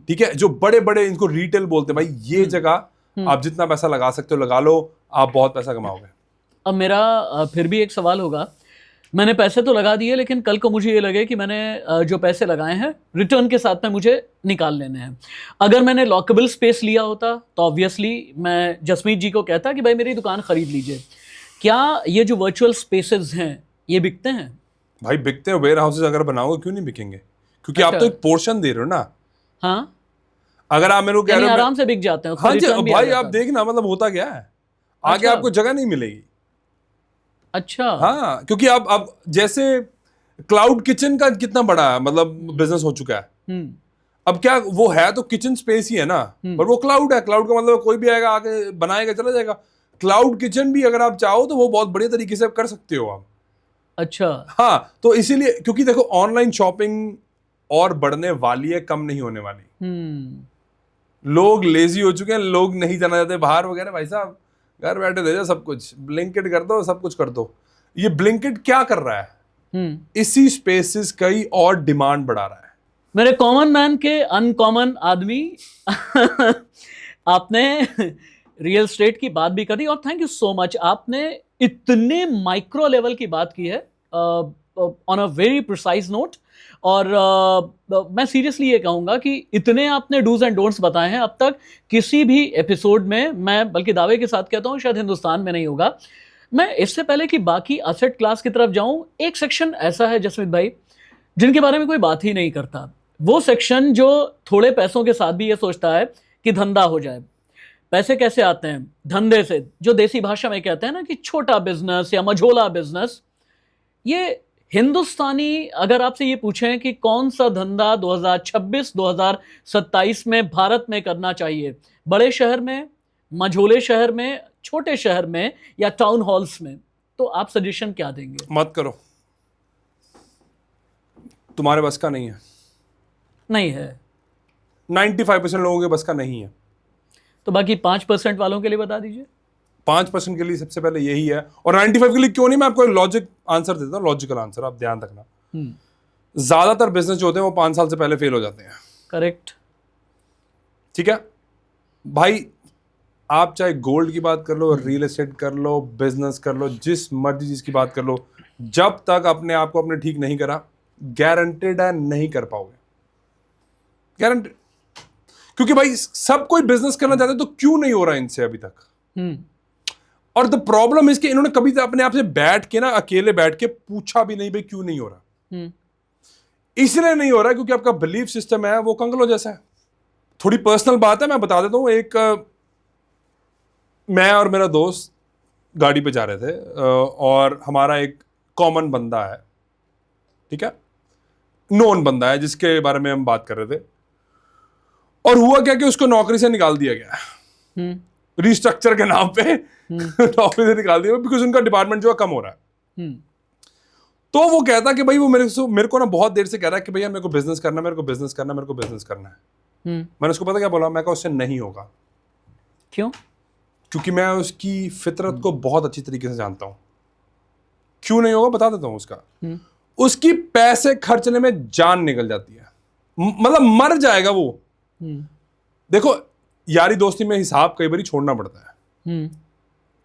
ठीक है, जो बड़े बड़े इनको रिटेल बोलते हैं। भाई ये जगह आप जितना पैसा लगा सकते हो लगा लो, आप बहुत पैसा कमाओगे। अब मेरा फिर भी एक सवाल होगा मैंने पैसे तो लगा दिए, लेकिन कल को मुझे ये लगे कि मैंने जो पैसे लगाए हैं रिटर्न के साथ में मुझे निकाल लेने हैं। अगर मैंने लॉकेबल स्पेस लिया होता तो ऑब्वियसली मैं जसमीत जी को कहता कि भाई मेरी दुकान खरीद लीजिए। क्या ये जो वर्चुअल स्पेसेस हैं ये बिकते हैं? भाई बिकते हैं, वेयर हाउसेज अगर बनाओगे क्यों नहीं बिकेंगे? क्योंकि आप अच्छा। तो एक पोर्शन दे रहे हो ना। हाँ, अगर आप मेरे को कह यानी रहे हो आराम से बिक जाते हैं, उसका हाँ जी रिटर्न भी आ भाई, जाता आप है। देखना मतलब होता क्या है, आगे अच्छा। आपको जगह नहीं मिलेगी। अच्छा। हाँ, क्योंकि अब जैसे क्लाउड किचन का कितना बड़ा है, मतलब बिजनेस हो चुका है। हम्म। अब क्या वो है तो किचन स्पेस ही है ना, पर वो क्लाउड है। क्लाउड का मतलब कोई भी आएगा आके बनाएगा चला जाएगा। क्लाउड किचन भी अगर आप चाहो तो वो बहुत बढ़िया तरीके से कर सकते हो आप। अच्छा। हाँ, तो इसीलिए, क्योंकि देखो ऑनलाइन शॉपिंग और बढ़ने वाली है, कम नहीं होने वाली। लोग लेजी हो चुके हैं, लोग नहीं जाना चाहते बाहर वगैरह। भाई साहब घर बैठे दे जा सब कुछ, ब्लिंकिट कर दो, सब कुछ कर दो। ये ब्लिंकिट क्या कर रहा है? इसी स्पेसेस का ही और डिमांड बढ़ा रहा है। मेरे कॉमन मैन के अनकॉमन आदमी आपने रियल एस्टेट की बात भी कर दी, और थैंक यू सो मच। आपने इतने माइक्रो लेवल की बात की है on a very precise note. और मैं सीरियसली ये कहूंगा कि इतने आपने डूज एंड डोंट्स बताए हैं अब तक किसी भी एपिसोड में, मैं बल्कि दावे के साथ कहता हूं शायद हिंदुस्तान में नहीं होगा। मैं इससे पहले कि बाकी असेट क्लास की तरफ जाऊं, एक सेक्शन ऐसा है जसमीत भाई जिनके बारे में कोई बात ही नहीं करता। वो सेक्शन जो थोड़े पैसों के साथ भी ये सोचता है कि धंधा हो जाए। पैसे कैसे आते हैं? धंधे से, जो देसी भाषा में कहते हैं ना कि छोटा बिजनेस या मझोला बिजनेस। ये हिंदुस्तानी अगर आपसे ये पूछें कि कौन सा धंधा 2026-2027 में भारत में करना चाहिए, बड़े शहर में, मझोले शहर में, छोटे शहर में या टाउन हॉल्स में, तो आप सजेशन क्या देंगे? मत करो, तुम्हारे बस का नहीं है। नहीं है 95% लोगों के बस का नहीं है। तो बाकी 5% वालों के लिए बता दीजिए। 5% के लिए सबसे पहले यही है, और 95 के लिए क्यों नहीं, मैं आपको लॉजिक आंसर देता हूँ, लॉजिकल आंसर, आप ध्यान रखना। ज्यादातर बिजनेस जो होते हैं वो 5 साल से पहले फेल हो जाते हैं। करेक्ट। ठीक है भाई, आप चाहे गोल्ड की बात कर लो, रियल एस्टेट कर लो, बिजनेस कर लो, जिस मर्जी चीज की बात कर लो, जब तक अपने आप को अपने ठीक नहीं करा, गारंटेड है नहीं कर पाओगे, गारंटेड। क्योंकि भाई सब कोई बिजनेस करना चाहते हैं, तो क्यों नहीं हो रहा इनसे अभी तक? और द प्रॉब्लम इसके, इन्होंने कभी अपने आप से बैठ के ना, अकेले बैठ के पूछा भी नहीं भाई क्यों नहीं हो रहा। इसलिए नहीं हो रहा क्योंकि आपका बिलीफ सिस्टम है वो कंगलों जैसा है। थोड़ी पर्सनल बात है, मैं बता देता हूं। एक मैं और मेरा दोस्त गाड़ी पे जा रहे थे, और हमारा एक कॉमन बंदा है, ठीक है, नोन बंदा है, जिसके बारे में हम बात कर रहे थे। और हुआ क्या कि उसको नौकरी से निकाल दिया गया, रिस्ट्रक्चर के नाम पे नौकरी से निकाल दिया, बिकॉज उनका डिपार्टमेंट जो है कम हो रहा है। तो वो कहता कि भाई वो मेरे को ना बहुत देर से कह रहा है कि भैया मेरे को बिजनेस करना, मेरे को बिजनेस करना, मेरे को बिजनेस करना है। मैंने उसको पता क्या बोला, मैं कहा उससे नहीं होगा। क्यों? क्योंकि मैं उसकी फितरत को बहुत अच्छी तरीके से जानता हूं। क्यों नहीं होगा बता देता हूं उसका। उसकी पैसे खर्चने में जान निकल जाती है, मतलब मर जाएगा वो। देखो यारी दोस्ती में हिसाब कई बार छोड़ना पड़ता है,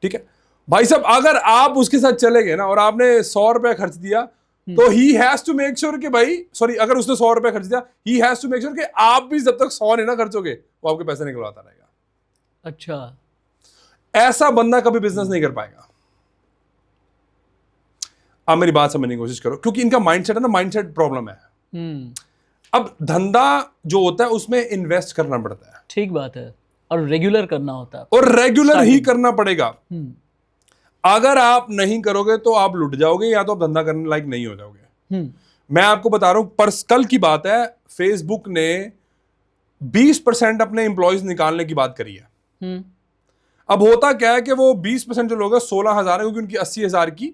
ठीक है भाई साहब। अगर आप उसके साथ चले गए ना और आपने 100 रुपए खर्च दिया, तो he has to make sure कि भाई, सॉरी, अगर उसने 100 रुपए खर्च दिया, he has to make sure कि आप भी जब तक 100 नहीं ना खर्चोगे, वो आपके पैसे निकलवाता रहेगा। अच्छा। ऐसा बंदा कभी बिजनेस नहीं कर पाएगा। आप मेरी बात समझने की कोशिश करो, क्योंकि इनका माइंडसेट है ना, माइंडसेट प्रॉब्लम है। अब धंधा जो होता है उसमें इन्वेस्ट करना पड़ता है, ठीक बात है, और रेगुलर करना होता है, और रेगुलर ही करना पड़ेगा। अगर आप नहीं करोगे तो आप लुट जाओगे, या तो आप धंधा करने लायक नहीं हो जाओगे। मैं आपको बता रहा हूं, पर कल की बात है, फेसबुक ने 20% अपने एम्प्लॉयज निकालने की बात करी है। अब होता क्या है कि वो 20% जो लोग हैं 16,000 है, क्योंकि उनकी 80,000 की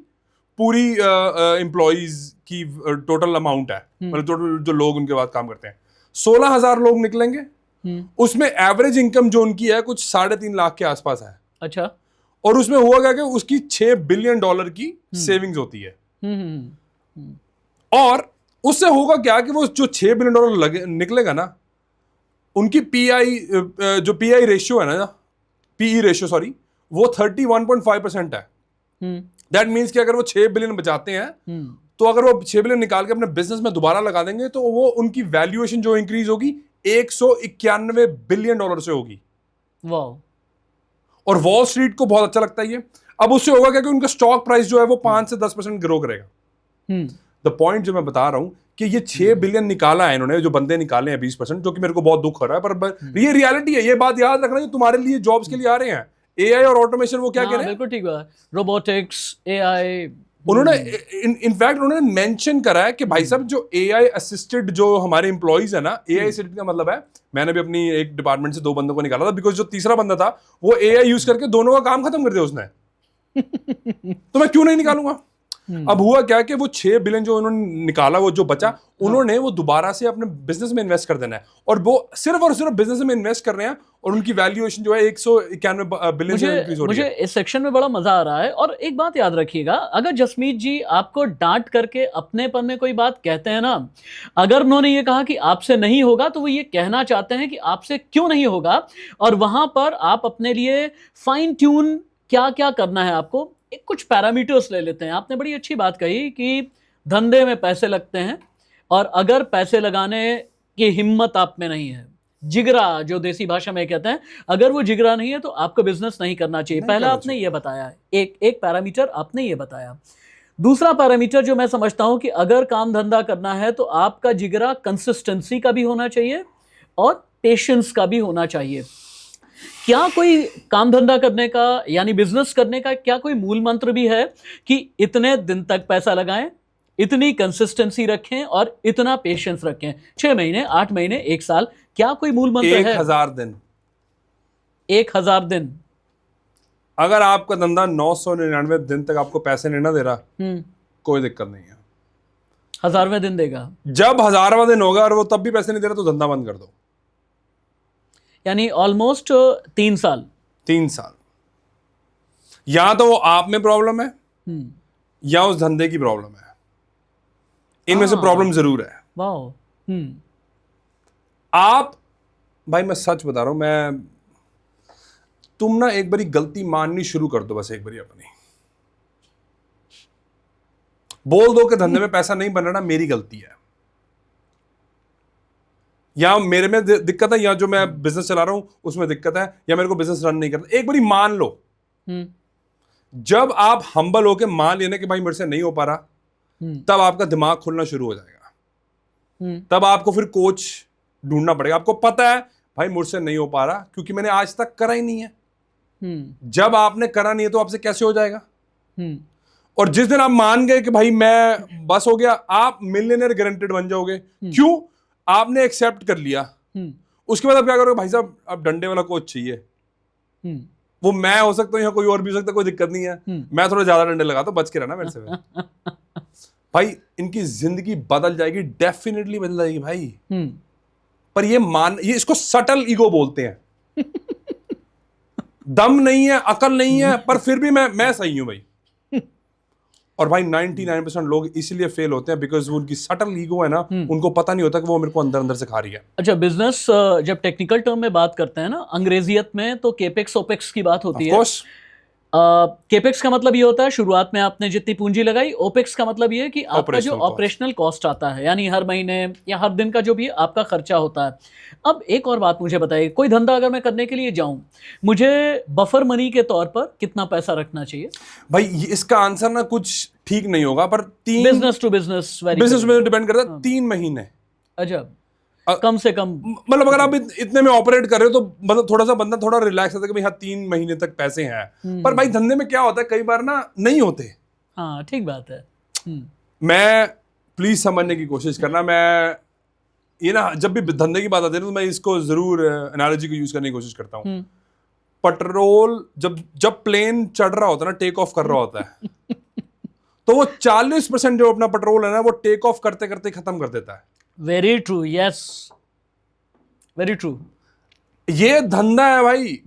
पूरी एम्प्लॉयज की टोटल अमाउंट है, मतलब टोटल जो लोग उनके बाद काम करते हैं। 16,000 लोग निकलेंगे, उसमें एवरेज इनकम जो उनकी है कुछ 3.5 लाख के आसपास है। अच्छा। और उसमें हुआ क्या कि उसकी $6 बिलियन की सेविंग्स होती है। और उससे होगा क्या कि वो जो $6 बिलियन निकलेगा ना, उनकी जो पीआई रेशियो है ना, पीई रेशियो सॉरी, वो 31.5% है। दैट मीन्स कि अगर वो 6 बिलियन बचाते हैं तो अगर वो 6 बिलियन निकाल के अपने बिजनेस में दोबारा लगा देंगे तो वो उनकी वैल्यूएशन जो इंक्रीज होगी 191 बिलियन डॉलर से होगी। वाह। और वॉल स्ट्रीट को बहुत अच्छा लगता है ये। अब उससे होगा क्या कि उनका स्टॉक प्राइस जो है वो 5 से 10% ग्रो करेगा। द पॉइंट जो मैं बता रहा हूं कि ये 6 बिलियन निकाला है इन्होंने, जो बंदे निकाले हैं 20%, जो कि मेरे को बहुत दुख हो रहा है, पर ये रियलिटी है। ये बात याद रखना, जो तुम्हारे लिए जॉब्स के लिए आ रहे हैं, एआई और ऑटोमेशन, वो क्या कह रहे हैं? बिल्कुल ठीक बात, रोबोटिक्स, एआई। उन्होंने इनफैक्ट उन्होंने मेंशन करा है कि भाई साहब जो एआई असिस्टेड जो हमारे एम्प्लॉइज है ना, एआई असिस्टेड का मतलब है, मैंने भी अपनी एक डिपार्टमेंट से 2 बंदों को निकाला था, बिकॉज जो तीसरा बंदा था वो एआई यूज करके दोनों का काम खत्म कर दिया उसने। तो मैं क्यों नहीं निकालूंगा? अब हुआ क्या कि वो 6 बिलियन जो उन्होंने निकाला, वो जो बचा, उन्होंने वो दोबारा से अपने बिजनेस में इन्वेस्ट कर देना है, और वो सिर्फ और सिर्फ बिजनेस में इन्वेस्ट कर रहे हैं, और उनकी वैल्यूएशन जो है 191 बिलियन से इंक्रीज हो रही है। मुझे इस सेक्शन में बड़ा मजा आ रहा है। और एक बात याद रखिएगा, अगर जसमीत जी आपको डांट करके अपनेपन में कोई बात कहते हैं ना, अगर उन्होंने ये कहा कि आपसे नहीं होगा, तो वो ये कहना चाहते हैं कि आपसे क्यों नहीं होगा, और वहां पर आप अपने लिए फाइन ट्यून क्या क्या करना है आपको, एक कुछ पैरामीटर्स ले लेते हैं। आपने बड़ी अच्छी बात कही कि धंधे में पैसे लगते हैं, और अगर पैसे लगाने की हिम्मत आप में नहीं है, जिगरा जो देसी भाषा में कहते हैं, अगर वो जिगरा नहीं है तो आपको बिजनेस नहीं करना चाहिए। पहला आपने ये बताया है, एक पैरामीटर आपने ये बताया। दूसरा पैरामीटर जो मैं समझता हूं कि अगर काम धंधा करना है तो आपका जिगरा कंसिस्टेंसी का भी होना चाहिए और पेशेंस का भी होना चाहिए। क्या कोई काम धंधा करने का यानी बिजनेस करने का क्या कोई मूल मंत्र भी है कि इतने दिन तक पैसा लगाएं, इतनी कंसिस्टेंसी रखें और इतना पेशेंस रखें? 6 महीने, 8 महीने, 1 साल, क्या कोई मूल मंत्र है? 1000 दिन। 1000 दिन। अगर आपका धंधा 999 दिन तक आपको पैसे नहीं ना दे रहा, कोई दिक्कत नहीं है, 1000वें दिन देगा। जब 1000वां दिन होगा और वो तब भी पैसे नहीं दे रहा, तो धंधा बंद कर दो। यानी ऑलमोस्ट 3 साल। 3 साल। या तो वो आप में प्रॉब्लम है या उस धंधे की प्रॉब्लम है, इनमें से प्रॉब्लम जरूर है। वाह। आप, भाई मैं सच बता रहा हूं, तुम ना एक बारी गलती माननी शुरू कर दो, बस एक बारी अपनी बोल दो कि धंधे में पैसा नहीं बन रहा ना, मेरी गलती है, या मेरे में दिक्कत है, या जो मैं बिजनेस चला रहा हूं उसमें दिक्कत है, या मेरे को बिजनेस रन नहीं करता। एक बारी मान लो। जब आप हम्बल होके मान लेना कि भाई मेरे से नहीं हो पा रहा, तब आपका दिमाग खुलना शुरू हो जाएगा। तब आपको फिर कोच ढूंढना पड़ेगा। आपको पता है भाई मुझसे नहीं हो पा रहा क्योंकि मैंने आज तक करा ही नहीं है। जब आपने करा नहीं है तो आपसे कैसे हो जाएगा? और जिस दिन आप मान गए कि भाई मैं बस हो गया, आप मिलियनेयर गारंटेड बन जाओगे। क्यों? आपने एक्सेप्ट कर लिया। उसके बाद आप क्या करोगे? भाई साहब अब डंडे वाला कोच चाहिए, वो मैं हो सकता हूं या कोई और भी हो सकता है, कोई दिक्कत नहीं है, मैं थोड़ा ज्यादा डंडे लगाता हूं, बच के रहना मेरे से। भाई इनकी जिंदगी बदल जाएगी, डेफिनेटली बदल जाएगी भाई। पर ये इसको सटल ईगो बोलते हैं। दम नहीं है, अकल नहीं है, पर फिर भी मैं सही हूं भाई। और भाई 99% लोग इसलिए फेल होते हैं बिकॉज वो उनकी सटल ईगो है ना, उनको पता नहीं होता कि वो मेरे को अंदर अंदर से खा रही है। अच्छा, बिजनेस जब टेक्निकल टर्म में बात करते हैं ना, अंग्रेजियत में तो केपेक्स ओपेक्स की बात होती है। केपेक्स का मतलब ये होता है शुरुआत में आपने जितनी पूंजी लगाई। ओपेक्स का मतलब ये है कि आपका जो ऑपरेशनल कॉस्ट आता है, यानी हर महीने या हर दिन का जो भी आपका खर्चा होता है। अब एक और बात मुझे बताइए, कोई धंधा अगर मैं करने के लिए जाऊं, मुझे बफर मनी के तौर पर कितना पैसा रखना चाहिए? भाई इसका आंसर ना कुछ ठीक नहीं होगा, पर बिजनेस टू बिजनेस में डिपेंड करता है। 3 महीने। अच्छा, कम से कम मतलब अगर आप इतने में ऑपरेट कर रहे हो तो मतलब थोड़ा सा बंदा थोड़ा रिलैक्स होता है कि भाई हाँ 3 महीने तक पैसे हैं। पर भाई धंधे में क्या होता है, कई बार ना नहीं होते। हाँ ठीक बात है। मैं प्लीज समझने की कोशिश करना, मैं ये ना जब भी धंधे की बात आती है तो मैं इसको जरूर एनालॉजी को यूज करने की कोशिश करता हूँ। पेट्रोल जब प्लेन चढ़ रहा होता है ना, टेक ऑफ कर रहा होता है, तो वो 40% जो अपना पेट्रोल है ना, वो टेक ऑफ करते करते खत्म कर देता है। Very true, yes, very true. ये धंधा है भाई।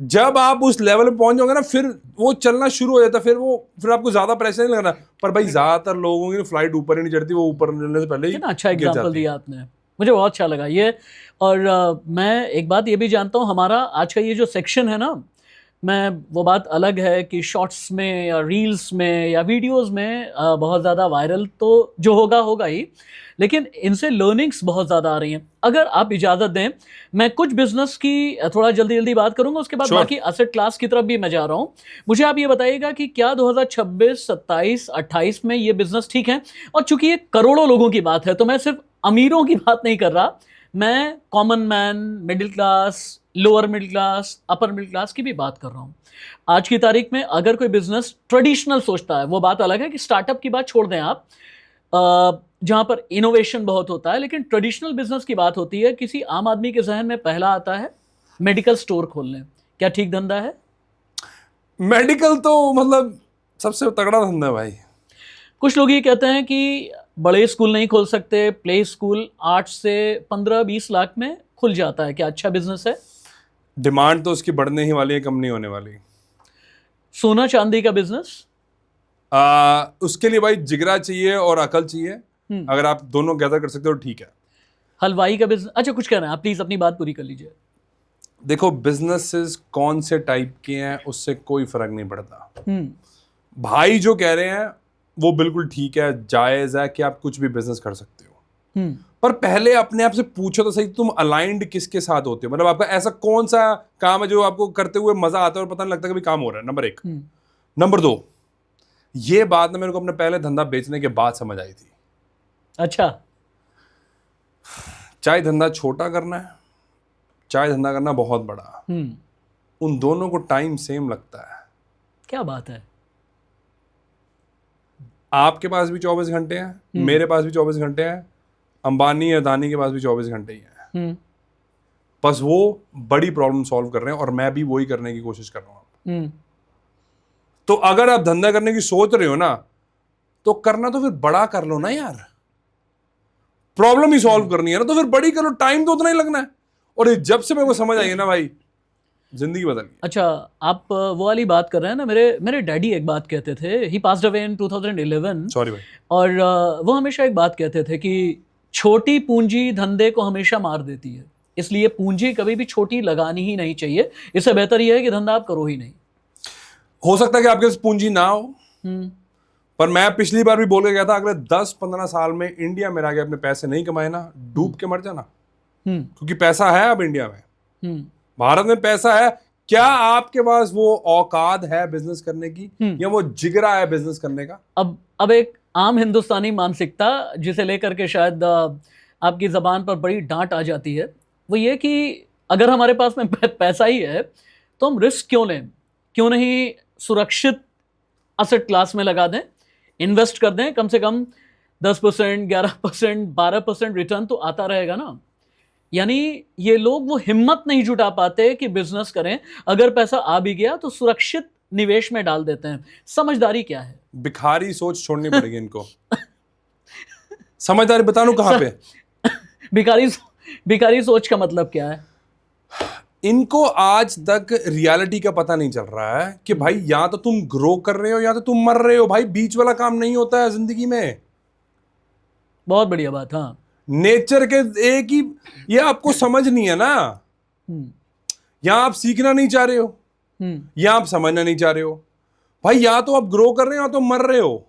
जब आप उस लेवल पे पहुंच जाओगे ना, फिर वो चलना शुरू हो जाता है। फिर आपको ज्यादा प्रेशर नहीं लगना। पर भाई ज्यादातर लोगों की फ्लाइट ऊपर ही नहीं चढ़ती, वो ऊपर चलने से पहले ही। कितना अच्छा एग्जांपल दिया आपने, मुझे बहुत अच्छा लगा ये। और मैं एक बात ये भी जानता हूँ, हमारा आज का ये जो सेक्शन है ना, मैं वो बात अलग है कि शॉर्ट्स में या रील्स में या वीडियोस में बहुत ज़्यादा वायरल तो जो होगा ही, लेकिन इनसे लर्निंग्स बहुत ज़्यादा आ रही हैं। अगर आप इजाज़त दें, मैं कुछ बिजनेस की थोड़ा जल्दी बात करूंगा, उसके बाद Sure. बाकी एसेट क्लास की तरफ भी मैं जा रहा हूं। मुझे आप ये बताइएगा कि क्या 2026, 27, 28 में ये बिजनेस ठीक है? और चूंकि ये करोड़ों लोगों की बात है, तो मैं सिर्फ अमीरों की बात नहीं कर रहा, मैं common man, middle class, lower middle class, upper middle class की भी बात कर रहा हूँ। आज की तारीख में अगर कोई बिजनेस ट्रेडिशनल सोचता है, वो बात अलग है कि स्टार्टअप की बात छोड़ दें आप, जहां पर इनोवेशन बहुत होता है, लेकिन ट्रेडिशनल बिजनेस की बात होती है, किसी आम आदमी के जहन में पहला आता है मेडिकल स्टोर खोलने। क्या ठीक धंधा है? मेडिकल तो मतलब सबसे तगड़ा धंधा है भाई। कुछ लोग ये कहते हैं कि बड़े स्कूल नहीं खोल सकते, प्ले स्कूल 8 से 15-20 लाख में खुल जाता है। क्या अच्छा बिजनेस है? डिमांड तो उसकी बढ़ने ही वाली है, कम नहीं होने वाली। सोना चांदी का बिजनेस? उसके लिए भाई जिगरा चाहिए और अकल चाहिए। अगर आप दोनों गैदर कर सकते हो ठीक है। हलवाई का बिजनेस? अच्छा, कुछ कहना है आप, प्लीज अपनी बात पूरी कर लीजिए। देखो, बिजनेसेस कौन से टाइप के हैं उससे कोई फर्क नहीं पड़ता। भाई जो कह रहे हैं वो बिल्कुल ठीक है, जायज है कि आप कुछ भी बिजनेस कर सकते हो, पर पहले अपने आप से पूछो तो सही, तुम अलाइंड किसके साथ होते हो? मतलब आपका ऐसा कौन सा काम है जो आपको करते हुए मजा आता है और पता नहीं लगता कभी काम हो रहा है? नंबर 1। नंबर 2, ये बात ना मेरे को अपने पहले धंधा बेचने के बाद समझ आई थी। अच्छा। चाहे धंधा छोटा करना है, चाहे धंधा करना बहुत बड़ा, उन दोनों को टाइम सेम लगता है। क्या बात है? आपके पास भी 24 घंटे हैं, मेरे पास भी 24 घंटे हैं, अंबानी अदानी के पास भी 24 घंटे ही हैं। बस वो बड़ी प्रॉब्लम सॉल्व कर रहे हैं और मैं भी वही करने की कोशिश कर रहा हूं। तो अगर आप धंधा करने की सोच रहे हो ना, तो करना तो फिर बड़ा कर लो ना यार। प्रॉब्लम ही सॉल्व करनी है ना, तो फिर बड़ी करो, टाइम तो उतना ही लगना है। और ये जब से मेरे को समझ आई है ना भाई, जिंदगी बदल गई। अच्छा, आप वो वाली बात कर रहे हैं ना, मेरे डैडी एक बात कहते थे, ही पास्ड अवे इन 2011। सॉरी भाई। और वो हमेशा एक बात कहते थे कि छोटी पूंजी धंधे को हमेशा मार देती है, इसलिए पूंजी कभी भी छोटी लगानी ही नहीं चाहिए। इससे बेहतर यह है कि धंधा आप करो ही नहीं। हो सकता है कि आपके पास पूंजी ना हो, पर मैं पिछली बार भी बोल के गया था, अगले 10-15 साल में इंडिया में आके अपने पैसे नहीं कमाए ना, डूब के मर जाना। क्योंकि पैसा है अब इंडिया में, भारत में पैसा है। क्या आपके पास वो औकात है बिजनेस करने की, या वो जिगरा है बिजनेस करने का? अब एक आम हिंदुस्तानी मानसिकता जिसे लेकर के शायद आपकी जबान पर बड़ी डांट आ जाती है, वो ये कि अगर हमारे पास में पैसा ही है तो हम रिस्क क्यों लें? क्यों नहीं सुरक्षित असेट क्लास में लगा दें, इन्वेस्ट कर दें, कम से कम 10%, 11%, 12% रिटर्न तो आता रहेगा ना। यानी ये लोग वो हिम्मत नहीं जुटा पाते कि बिजनेस करें, अगर पैसा आ भी गया तो सुरक्षित निवेश में डाल देते हैं। समझदारी क्या है? भिखारी सोच छोड़नी पड़ेगी इनको। समझदारी बता दूं कहां पे? भिखारी सोच का मतलब क्या है? इनको आज तक रियलिटी का पता नहीं चल रहा है कि भाई या तो तुम ग्रो कर रहे हो या तो तुम मर रहे हो। भाई बीच वाला काम नहीं होता है जिंदगी में। बहुत बढ़िया बात। हाँ, नेचर के एक ही, ये आपको समझ नहीं है ना। या आप सीखना नहीं चाह रहे हो, या आप समझना नहीं चाह रहे हो। भाई या तो आप ग्रो कर रहे हो या तो मर रहे हो।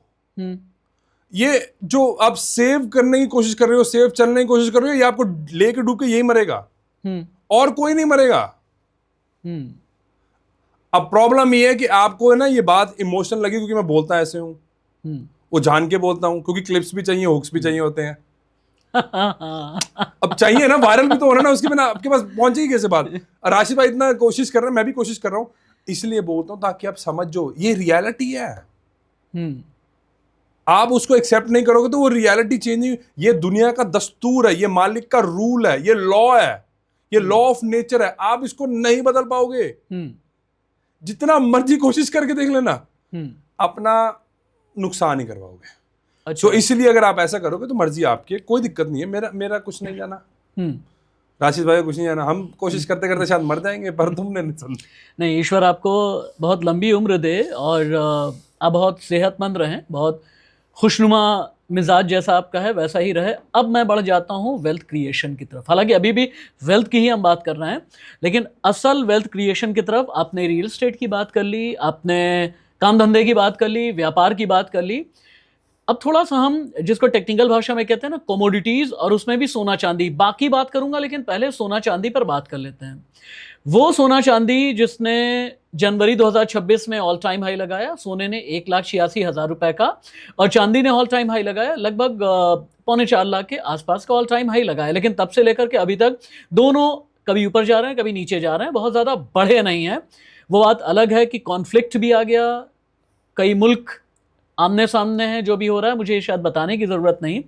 ये जो आप सेव करने की कोशिश कर रहे हो, सेव चलने की कोशिश कर रहे हो, ये आपको लेके डूब के यही मरेगा और कोई नहीं मरेगा। अब प्रॉब्लम ये है कि आपको है ना ये बात इमोशनल लगी क्योंकि मैं बोलता ऐसे हूं, वो जान के बोलता हूं, क्योंकि क्लिप्स भी चाहिए, हुक्स भी चाहिए होते हैं। अब चाहिए ना, वायरल भी तो होना ना, उसके बिना आपके पास पहुंचेगी कैसे बात? राशिद भाई इतना कोशिश कर रहे हैं, मैं भी कोशिश कर रहा हूं, इसलिए बोलता हूं ताकि आप समझो ये रियलिटी है। आप उसको एक्सेप्ट नहीं करोगे तो वो रियलिटी चेंज नहीं। ये दुनिया का दस्तूर है, ये मालिक का रूल है, ये लॉ है, ये लॉ ऑफ नेचर है। आप इसको नहीं बदल पाओगे, जितना मर्जी कोशिश करके देख लेना, अपना नुकसान ही करवाओगे। अच्छा। तो इसलिए अगर आप ऐसा करोगे तो मर्जी आपकी, कोई दिक्कत नहीं है। मेरा कुछ नहीं जाना, राशिद भाई कुछ नहीं जाना। हम कोशिश करते करते शायद मर जाएंगे, पर तुमने नहीं सुन। नहीं, ईश्वर आपको बहुत लंबी उम्र दे और आप बहुत सेहतमंद रहें, बहुत खुशनुमा मिजाज जैसा आपका है वैसा ही रहे। अब मैं बढ़ जाता हूँ वेल्थ क्रिएशन की तरफ। हालांकि अभी भी वेल्थ की ही हम बात कर रहे हैं, लेकिन असल वेल्थ क्रिएशन की तरफ आपने रियल एस्टेट की बात कर ली, आपने काम धंधे की बात कर ली, व्यापार की बात कर ली। अब थोड़ा सा हम जिसको टेक्निकल भाषा में कहते हैं ना कमोडिटीज, और उसमें भी सोना चांदी, बाकी बात करूंगा, लेकिन पहले सोना चांदी पर बात कर लेते हैं। वो सोना चांदी जिसने जनवरी 2026 में ऑल टाइम हाई लगाया, सोने ने 1,86,000 रुपए का और चांदी ने ऑल टाइम हाई लगाया लगभग 3.25 लाख के आसपास का ऑल टाइम हाई लगाया। लेकिन तब से लेकर के अभी तक दोनों कभी ऊपर जा रहे हैं, कभी नीचे जा रहे हैं, बहुत ज़्यादा बढ़े नहीं हैं। वो बात अलग है कि कॉन्फ्लिक्ट भी आ गया, कई मुल्क आमने सामने हैं, जो भी हो रहा है मुझे शायद बताने की ज़रूरत नहीं।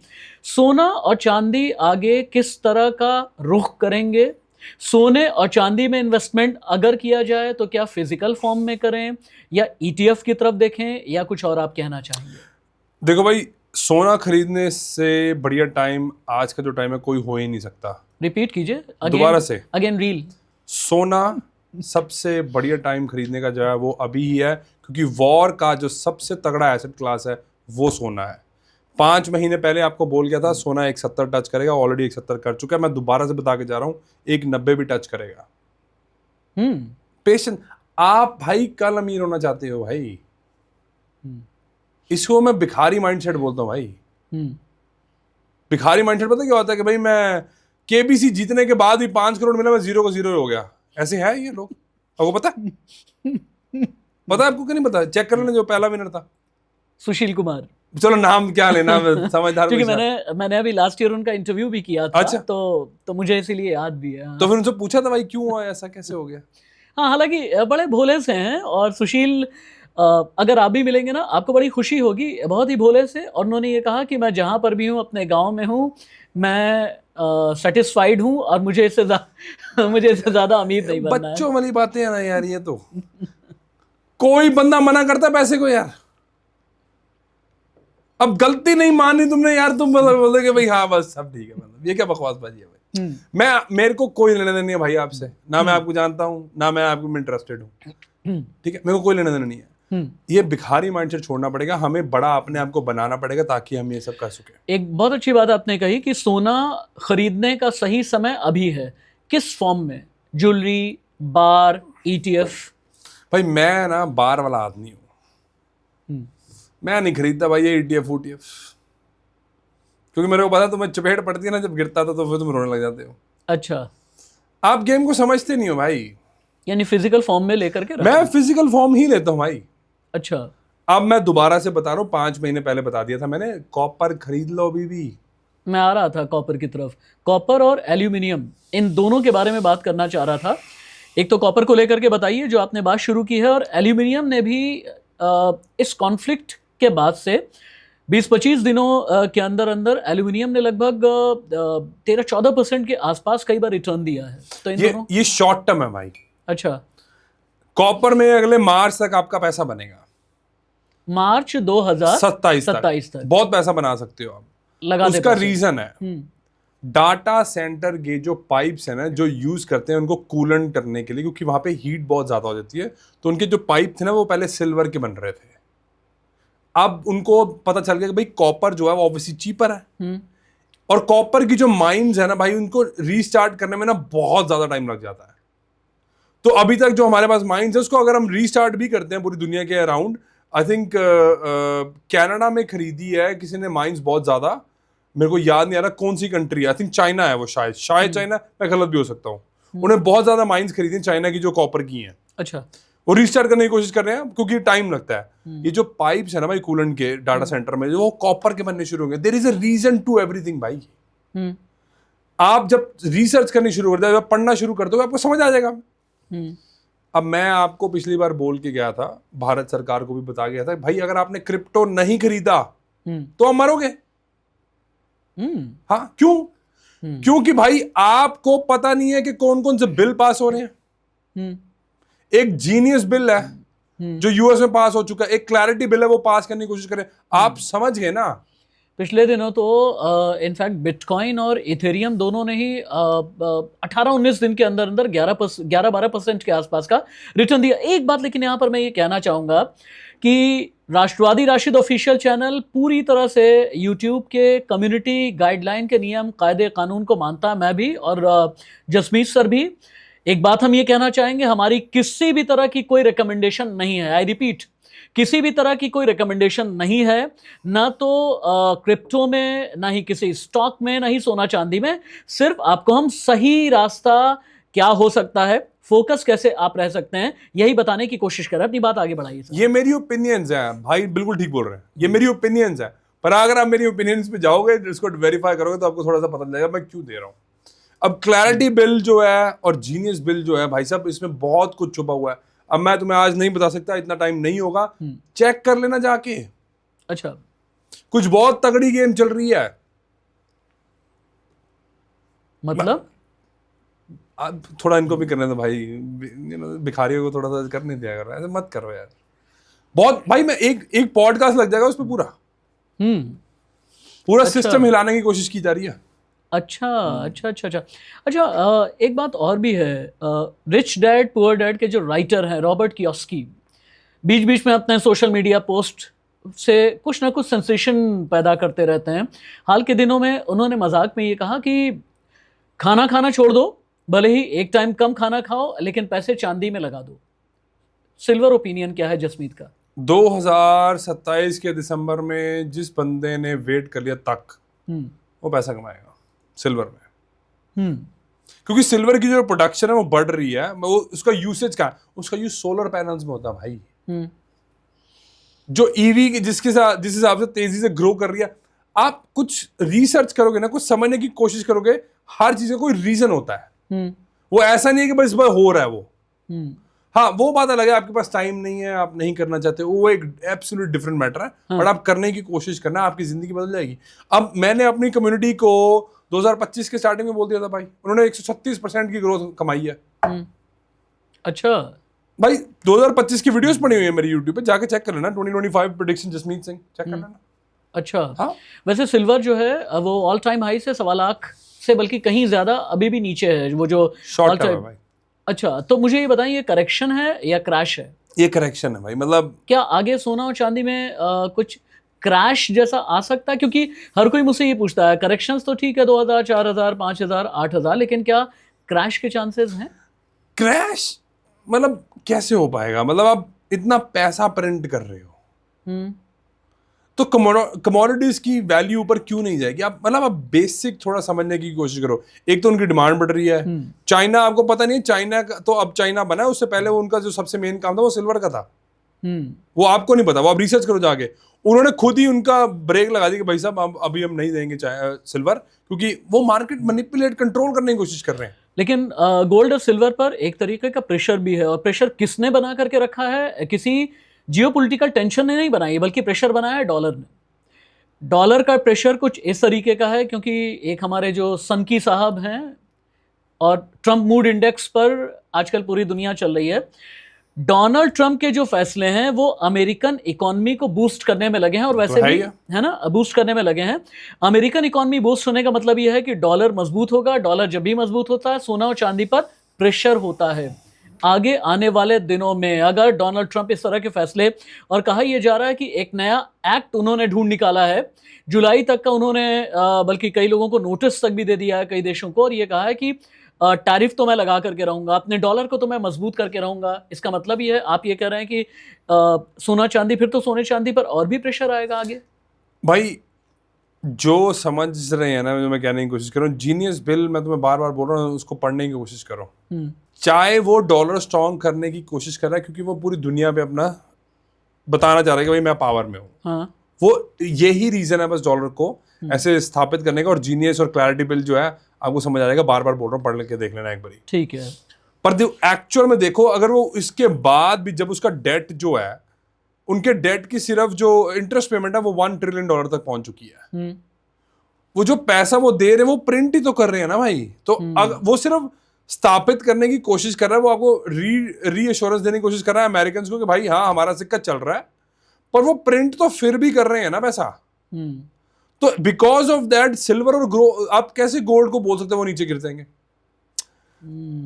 सोना और चांदी आगे किस तरह का रुख करेंगे? सोने और चांदी में इन्वेस्टमेंट अगर किया जाए तो क्या फिजिकल फॉर्म में करें या ETF की तरफ देखें, या कुछ और आप कहना चाहेंगे? देखो भाई, सोना खरीदने से बढ़िया टाइम आज का जो टाइम है कोई हो ही नहीं सकता। रिपीट कीजिए दोबारा से। Again reel. सोना सबसे बढ़िया टाइम खरीदने का जो है वो अभी ही है, क्योंकि वॉर का जो सबसे तगड़ा एसेट क्लास है वो सोना है। 5 महीने पहले आपको बोल गया था सोना 170 टच करेगा, ऑलरेडी 170 कर चुका है। मैं दोबारा से बता के जा रहा हूँ 190 भी टच करेगा। पेशेंस। आप भाई कल अमीर होना चाहते हो भाई, इसको मैं भिखारी माइंडसेट बोलता हूँ भाई। भिखारी माइंडसेट पता क्या होता है कि भाई मैं KBC जीतने के बाद भी 5 करोड़ मिला, मैं 0 को 0 हो गया। ऐसे है ये लोग, आपको पता पता है आपको कि नहीं पता? चेक कर लेना जो पहला विनर था, सुशील कुमार। चलो नाम क्या लेना, समझदार। क्योंकि मैंने अभी लास्ट ईयर उनका इंटरव्यू भी किया था। अच्छा। तो मुझे इसीलिए याद भी है। तो फिर उनसे पूछा था भाई क्यों हुआ ऐसा, कैसे हो गया? हाँ, हालांकि बड़े भोले से हैं, और सुशील अगर आप भी मिलेंगे ना आपको बड़ी खुशी होगी, बहुत ही भोले से। और उन्होंने ये कहा कि मैं जहाँ पर भी हूँ, अपने गांव में हूँ, मैं सेटिस्फाइड हूँ और मुझे इससे ज़्यादा अमीर नहीं बनना है। बच्चों वाली बातें हैं ना यार ये तो। कोई बंदा मना करता पैसे को यार, अब गलती नहीं मानी तुमने यार, तुम बोलोगे कि भाई हाँ बस सब ठीक है। मतलब ये क्या बकवासबाजी है भाई? मेरे को कोई लेना देना नहीं है भाई आपसे, ना मैं आपको जानता हूँ ना मैं आपको इंटरेस्टेड हूँ, ठीक है? मेरे को कोई लेना देना नहीं है। ये भिखारी माइंडसेट छोड़ना पड़ेगा, हमें बड़ा अपने आप को बनाना पड़ेगा ताकि हम ये सब कर सके। एक बहुत अच्छी बात आपने कही कि सोना खरीदने का सही समय अभी है। किस फॉर्म में? ज्वेलरी, बार, ETF? भाई मैं ना बार वाला आदमी हूँ, मैं नहीं खरीदता भाई ये ETF UTF, क्योंकि मेरे को पता तुम्हें चपेट पड़ती है ना जब गिरता था, तो फिर तुम रोने लग जाते हो। अच्छा, आप गेम को समझते नहीं हो भाई। यानी फिजिकल फॉर्म में लेकर के मैं फिजिकल फॉर्म ही लेता हूँ भाई। अच्छा, अब मैं दोबारा से बता रहा हूँ, 5 महीने पहले बता दिया था मैंने, कॉपर खरीद लो अभी भी। मैं आ रहा था कॉपर की तरफ। कॉपर और एल्यूमिनियम, इन दोनों के बारे में बात करना चाह रहा था। एक तो कॉपर को लेकर के बताइए जो आपने बात शुरू की है, और एल्यूमिनियम ने भी इस कॉन्फ्लिक्ट के बाद से 20-25 दिनों के अंदर अंदर एल्यूमिनियम ने लगभग 13-14% के आसपास कई बार रिटर्न दिया है। तो इन दोनों ये शॉर्ट टर्म है भाई। अच्छा, कॉपर में अगले मार्च तक आपका पैसा बनेगा, मार्च 2027 तक बहुत पैसा बना सकते हो आप। लगा दे उसका पैसे। रीजन है डाटा सेंटर के जो पाइप्स है ना जो यूज करते हैं उनको कूलन करने के लिए, क्योंकि वहां पे हीट बहुत ज्यादा हो जाती है। तो उनके जो पाइप थे ना वो पहले सिल्वर के बन रहे थे। अब उनको पता चल गया कि भाई कॉपर जो है वो ऑब्वियसली चीपर है, और कॉपर की जो माइंस है ना भाई उनको रीस्टार्ट करने में ना बहुत ज्यादा टाइम लग जाता है। तो अभी तक जो हमारे पास माइंस है उसको अगर हम रीस्टार्ट भी करते हैं पूरी दुनिया के अराउंड, आई थिंक कनाडा में खरीदी है किसी ने माइंस बहुत ज्यादा, मेरे को याद नहीं आ रहा कौन सी कंट्री है, आई थिंक चाइना है वो, शायद चाइना, मैं गलत भी हो सकता हूँ। उन्हें बहुत ज्यादा माइंस खरीदी चाइना की जो कॉपर की हैं। अच्छा, वो रिस्टार्ट करने की कोशिश कर रहे हैं क्योंकि टाइम लगता है। ये जो पाइप्स है ना भाई कूलेंट के डाटा सेंटर में जो कॉपर के बनने शुरू होंगे, there is a reason to everything भाई। आप जब रिसर्च करनी शुरू कर दो, पढ़ना शुरू कर दो, आपको समझ आ जाएगा। अब मैं आपको पिछली बार बोल के गया था, भारत सरकार को भी बता गया था, भाई अगर आपने क्रिप्टो नहीं खरीदा तो आप मरोगे। हाँ, क्यों? क्योंकि भाई आपको पता नहीं है कि कौन कौन से बिल पास हो रहे हैं। एक जीनियस बिल है जो यूएस में पास हो चुका है, एक क्लैरिटी बिल है वो पास करने की कोशिश करें। आप समझ गए ना? पिछले दिनों तो इनफैक्ट बिटकॉइन और इथेरियम दोनों ने ही 18-19 दिन के अंदर अंदर 11-12% के आसपास का रिटर्न दिया। एक बात लेकिन यहाँ पर मैं ये कहना चाहूँगा कि राष्ट्रवादी राशिद ऑफिशियल चैनल पूरी तरह से यूट्यूब के कम्युनिटी गाइडलाइन के नियम कायदे कानून को मानता है, मैं भी और जसमीत सर भी। एक बात हम ये कहना चाहेंगे, हमारी किसी भी तरह की कोई रिकमेंडेशन नहीं है। आई रिपीट, किसी भी तरह की कोई रिकमेंडेशन नहीं है, ना तो क्रिप्टो में, ना ही किसी स्टॉक में, ना ही सोना चांदी में। सिर्फ आपको हम सही रास्ता क्या हो सकता है, फोकस कैसे आप रह सकते हैं, यही बताने की कोशिश कर रहे हैं। अपनी बात आगे बढ़ाइए सर। ये मेरी ओपिनियंस है भाई, बिल्कुल ठीक बोल रहे हैं, ये मेरी ओपिनियंस है। पर अगर आप मेरी ओपिनियंस पे जाओगे, इसको वेरीफाई करोगे, तो आपको थोड़ा सा पता चल जाएगा मैं क्यों दे रहा हूँ। अब क्लैरिटी बिल जो है और जीनियस बिल जो है भाई साहब, इसमें बहुत कुछ छुपा हुआ है। अब मैं तुम्हें आज नहीं बता सकता, इतना टाइम नहीं होगा, चेक कर लेना जाके। अच्छा, कुछ बहुत तगड़ी गेम चल रही है। मतलब अब थोड़ा इनको भी करने दो भाई, भिखारियों को थोड़ा सा करने दिया करो, ऐसे मत करो यार। बहुत भाई, मैं एक पॉडकास्ट लग जाएगा उस पर पूरा अच्छा। सिस्टम हिलाने की कोशिश की जा रही है। अच्छा अच्छा अच्छा अच्छा अच्छा, एक बात और भी है। रिच डैड पुअर डैड के जो राइटर हैं रॉबर्ट कियोस्की, बीच बीच में अपने सोशल मीडिया पोस्ट से कुछ ना कुछ सेंसेशन पैदा करते रहते हैं। हाल के दिनों में उन्होंने मजाक में ये कहा कि खाना खाना छोड़ दो, भले ही एक टाइम कम खाना खाओ, लेकिन पैसे चांदी में लगा दो। सिल्वर ओपिनियन क्या है जसमीत का? 2027 के दिसंबर में जिस बंदे ने वेट कर लिया तक, वो पैसा कमाएगा सिल्वर में। क्योंकि सिल्वर की जो प्रोडक्शन है वो बढ़ रही है। वो उसका यूसेज क्या है, उसका यूज सोलर पैनल्स में होता है भाई। जो ईवी जिस हिसाब से तेजी से ग्रो कर रही है, आप कुछ रिसर्च करोगे ना, कुछ समझने की कोशिश करोगे, हर चीज का कोई रीजन होता है। वो ऐसा नहीं है कि बस हो रहा है वो। हाँ, वो बात अलग है, आपके पास टाइम नहीं है, आप नहीं करना चाहते, वो एक एब्सोल्यूट डिफरेंट मैटर है। बट आप करने की कोशिश करना, आपकी जिंदगी बदल जाएगी। अब मैंने अपनी कम्युनिटी को 2025 के स्टार्टिंग में बोल दिया था भाई, उन्होंने 136% की ग्रोथ कमाई है। अच्छा भाई, 2025 की वीडियोस पड़ी हुई है मेरी यूट्यूब पे, जाके चेक कर लेना। 2025 प्रेडिक्शन जसमीत सिंह, चेक कर लेना। अच्छा, हाँ? वैसे सिल्वर जो है वो ऑल टाइम हाई से 1.25 लाख से बल्कि कहीं ज्यादा अभी भी नीचे है, वो जो शॉर्ट टर्म है भाई। अच्छा, तो मुझे ये बताइए, ये करेक्शन है या क्रैश है? ये करेक्शन है भाई। मतलब क्या आगे सोना और चांदी में कुछ क्रैश जैसा आ सकता है? क्योंकि हर कोई मुझसे ये पूछता है, करेक्शंस तो ठीक है 2000, 4000, 5000, 8000, लेकिन क्या क्रैश के चांसेस हैं? क्रैश मतलब कैसे हो पाएगा? मतलब आप इतना पैसा प्रिंट कर रहे हो, तो कमोडिटीज की वैल्यू ऊपर क्यों नहीं जाएगी? आप मतलब आप बेसिक थोड़ा समझने की कोशिश करो। एक तो उनकी डिमांड बढ़ रही है। चाइना, आपको पता नहीं, चाइना का तो अब चाइना बना है, उससे पहले वो उनका जो सबसे मेन काम था वो सिल्वर का था। वो आपको नहीं पता, वो आप रिसर्च करो जाके। उन्होंने खुद ही उनका ब्रेक लगा दी कि भाई साहब अभी हम नहीं देंगे सिल्वर, क्योंकि वो मार्केट मैनिपुलेट कंट्रोल करने की कोशिश कर रहे हैं। लेकिन गोल्ड और सिल्वर पर एक तरीके का प्रेशर भी है, और प्रेशर किसने बना करके रखा है? किसी जियोपॉलिटिकल टेंशन ने नहीं बनाई, बल्कि प्रेशर बनाया है डॉलर ने। डॉलर का प्रेशर कुछ इस तरीके का है, क्योंकि एक हमारे जो सनकी साहब हैं, और ट्रंप मूड इंडेक्स पर आजकल पूरी दुनिया चल रही है। डोनाल्ड ट्रंप के जो फैसले हैं वो अमेरिकन इकोनॉमी को बूस्ट करने में लगे हैं, और वैसे भी है ना, बूस्ट करने में लगे हैं। अमेरिकन इकोनॉमी बूस्ट होने का मतलब यह है कि डॉलर मजबूत होगा। डॉलर जब भी मजबूत होता है, सोना और चांदी पर प्रेशर होता है। आगे आने वाले दिनों में अगर डोनाल्ड ट्रंप इस तरह के फैसले, और कहा यह जा रहा है कि एक नया एक्ट उन्होंने ढूंढ निकाला है, जुलाई तक का उन्होंने बल्कि कई लोगों को नोटिस तक भी दे दिया है, कई देशों को, और ये कहा है कि टैरिफ तो मैं लगा करके रहूंगा, अपने डॉलर को तो मैं मजबूत करके रहूंगा। इसका मतलब ये है, आप ये कह रहे हैं कि सोना चांदी, फिर तो सोने चांदी पर और भी प्रेशर आएगा आगे। भाई जो समझ रहे हैं ना, जो मैं कहने की कोशिश कर रहा हूँ, जीनियस बिल मैं तुम्हें बार बार बोल रहा हूँ, उसको पढ़ने की कोशिश करो। चाहे वो डॉलर स्ट्रॉन्ग करने की कोशिश कर रहा है, क्योंकि वो पूरी दुनिया पे अपना बताना चाह रहा है कि भाई मैं पावर में हूँ। हाँ। वो यही रीजन है बस डॉलर को ऐसे स्थापित करने का। और जीनियस और क्लैरिटी बिल जो है, आपको समझ आ जाएगा, बार बार बोल रहा हूँ, पढ़ लेके देख लेना एक बारी। ठीक है। पर एक्चुअल में देखो, अगर वो इसके बाद भी जब उसका डेट जो है, उनके डेट की सिर्फ जो इंटरेस्ट पेमेंट है वो $1 ट्रिलियन तक पहुंच चुकी है। वो जो पैसा वो दे रहे हैं, वो प्रिंट ही तो कर रहे हैं ना भाई। तो वो सिर्फ स्थापित करने की कोशिश कर रहा है, वो आपको रीअश्योरेंस देने की कोशिश कर रहा है अमेरिकन को कि भाई हाँ, हमारा सिक्का चल रहा है। पर वो प्रिंट तो फिर भी कर रहे हैं ना पैसा। तो बिकॉज ऑफ दैट सिल्वर और आप कैसे गोल्ड को बोल सकते हो वो नीचे गिर जाएंगे?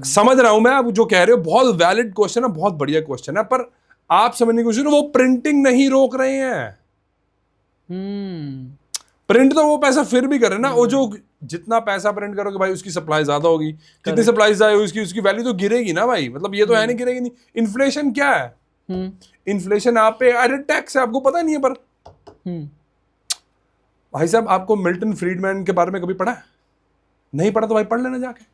समझ रहा हूं मैं, आप जो कह रहे हो बहुत वैलिड क्वेश्चन है, बहुत बढ़िया क्वेश्चन है, पर आप समझने की कोशिश करो, वो प्रिंटिंग नहीं रोक रहे हैं। प्रिंट तो वो पैसा फिर भी करे ना, वो जो जितना पैसा प्रिंट करोगे भाई उसकी सप्लाई ज्यादा होगी, जितनी सप्लाई ज्यादा होगी उसकी वैल्यू तो गिरेगी ना भाई। मतलब ये तो है नहीं गिरेगी नहीं। इन्फ्लेशन क्या है? इन्फ्लेशन आप पे एडेड टैक्स है, आपको पता नहीं है। पर भाई साहब आपको मिल्टन फ्रीडमैन के बारे में कभी पढ़ा है? नहीं पढ़ा तो भाई पढ़ लेना जाके।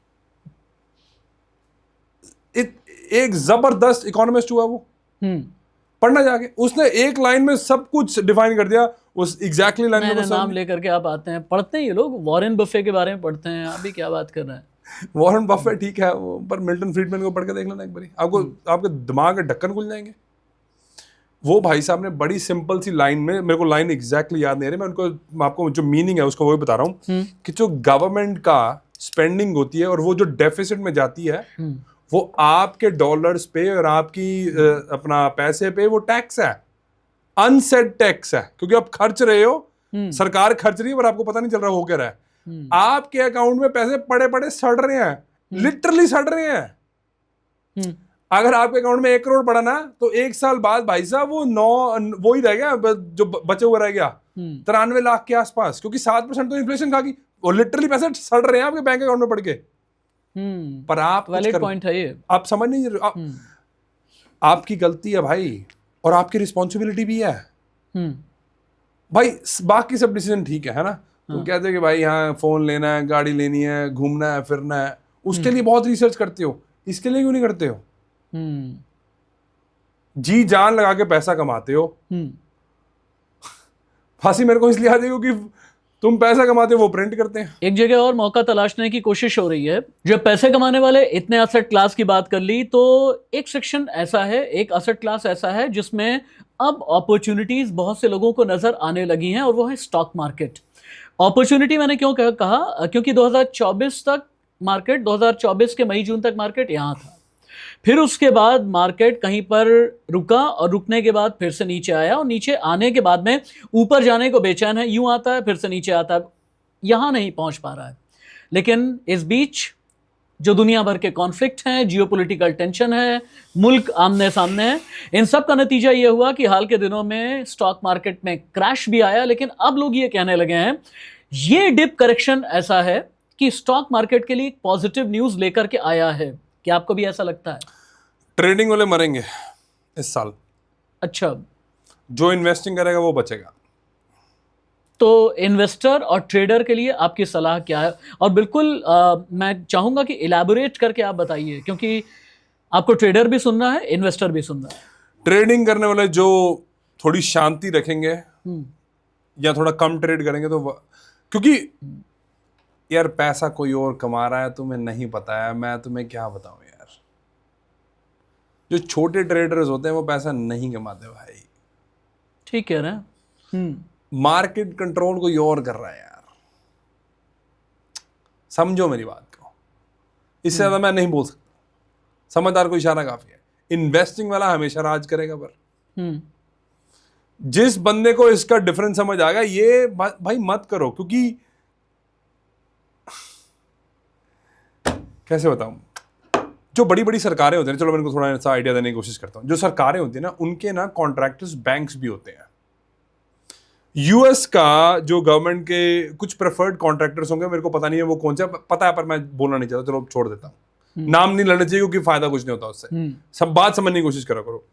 एक जबरदस्त इकोनॉमिस्ट हुआ वो, पढ़ना जाके। उसने एक लाइन में सब कुछ डिफाइन कर दिया, उस एग्जैक्टली लाइन में। नाम लेकर के आप आते हैं, पढ़ते हैं ये लोग, वॉरेन बफे के बारे में पढ़ते हैं, अभी क्या बात कर रहे हैं। वॉरेन बफे ठीक है वो, पर मिल्टन फ्रीडमैन को पढ़ के देख लेना एक बारी, आपको आपके दिमाग के ढक्कन खुल जाएंगे। वो भाई साहब ने बड़ी सिंपल सी लाइन में, मेरे को लाइन एग्जैक्टली याद नहीं आ रही, मैं आपको जो मीनिंग है उसको वही बता रहा हूँ कि जो गवर्नमेंट का स्पेंडिंग होती है और वो जो डेफिसिट में जाती है, वो आपके डॉलर्स पे और आपकी अपना पैसे पे वो टैक्स है, अनसेट टैक्स है, क्योंकि आप खर्च रहे हो, सरकार खर्च रही है पर आपको पता नहीं चल रहा हो क्या रहा है। आपके अकाउंट में पैसे पड़े पड़े सड़ रहे हैं, लिटरली सड़ रहे हैं। अगर आपके अकाउंट में 1 करोड़ पड़ा ना, तो 1 साल बाद भाई साहब वो ही रह गया, जो बचे हुए रह गया 93 लाख के आसपास, क्योंकि 7% तो इन्फ्लेशन खा गई। वो लिटरली पैसे सड़ रहे हैं आपके बैंक अकाउंट में पड़ के। पर आप वैलिड पॉइंट है ये, आप समझ नहीं रहे। आपकी गलती है भाई, और आपकी रिस्पॉन्सिबिलिटी भी है भाई। बाकी सब डिसीजन ठीक है ना? तुम कहते हो कि भाई हाँ फोन लेना है, गाड़ी लेनी है, घूमना है, फिरना है, उसके लिए बहुत रिसर्च करते हो, इसके लिए क्यों नहीं करते हो? जी जान लगा के पैसा कमाते हो। फांसी मेरे को इसलिए आती है क्योंकि तुम पैसा कमाते हो, वो प्रिंट करते हैं। एक जगह और मौका तलाशने की कोशिश हो रही है। जब पैसे कमाने वाले इतने एसेट क्लास की बात कर ली, तो एक सेक्शन ऐसा है, एक एसेट क्लास ऐसा है जिसमें अब अपॉर्चुनिटीज बहुत से लोगों को नजर आने लगी हैं, और वो है स्टॉक मार्केट। अपॉर्चुनिटी मैंने क्यों कहा? क्योंकि 2024 तक मार्केट, 2024 के मई जून तक मार्केट यहां था, फिर उसके बाद मार्केट कहीं पर रुका, और रुकने के बाद फिर से नीचे आया, और नीचे आने के बाद में ऊपर जाने को बेचैन है, यूं आता है फिर से नीचे आता है, यहां नहीं पहुंच पा रहा है। लेकिन इस बीच जो दुनिया भर के कॉन्फ्लिक्ट हैं, जियोपॉलिटिकल टेंशन है, मुल्क आमने सामने है, इन सब का नतीजा ये हुआ कि हाल के दिनों में स्टॉक मार्केट में क्रैश भी आया। लेकिन अब लोग ये कहने लगे हैं ये डिप करेक्शन ऐसा है कि स्टॉक मार्केट के लिए पॉजिटिव न्यूज लेकर के आया है। क्या आपको भी ऐसा लगता है? ट्रेडिंग वाले मरेंगे इस साल। अच्छा, जो इन्वेस्टिंग करेगा वो बचेगा। तो इन्वेस्टर और ट्रेडर के लिए आपकी सलाह क्या है? और बिल्कुल मैं चाहूंगा कि इलैबोरेट करके आप बताइए, क्योंकि आपको ट्रेडर भी सुनना है, इन्वेस्टर भी सुनना है। ट्रेडिंग करने वाले जो थोड़ी शांति रखेंगे या थोड़ा कम ट्रेड करेंगे, तो क्योंकि यार पैसा कोई और कमा रहा है, तुम्हें नहीं पता है, मैं तुम्हें क्या बताऊं यार। जो छोटे ट्रेडर्स होते हैं वो पैसा नहीं कमाते भाई। ठीक कह रहे हैं। मार्केट कंट्रोल कोई और कर रहा है यार, समझो मेरी बात को। इससे ज्यादा मैं नहीं बोल सकता। समझदार को इशारा काफी है। इन्वेस्टिंग वाला हमेशा राज करेगा, पर जिस बंदे को इसका डिफरेंस समझ आ गया, ये भाई मत करो। क्योंकि कैसे बताऊं, जो बड़ी बड़ी सरकारें होती हैं, चलो मैं इनको थोड़ा सा आइडिया देने की कोशिश करता हूं। जो सरकारें होती हैं ना, उनके ना कॉन्ट्रैक्टर्स बैंक्स भी होते हैं। यूएस का जो गवर्नमेंट के कुछ प्रेफर्ड कॉन्ट्रैक्टर्स होंगे, मेरे को पता नहीं है वो कौन से, पता है पर मैं बोलना नहीं चाहता, चलो छोड़ देता हूं। नाम नहीं लेना चाहिए क्योंकि फायदा कुछ नहीं होता उससे। सब बात समझने की कोशिश करो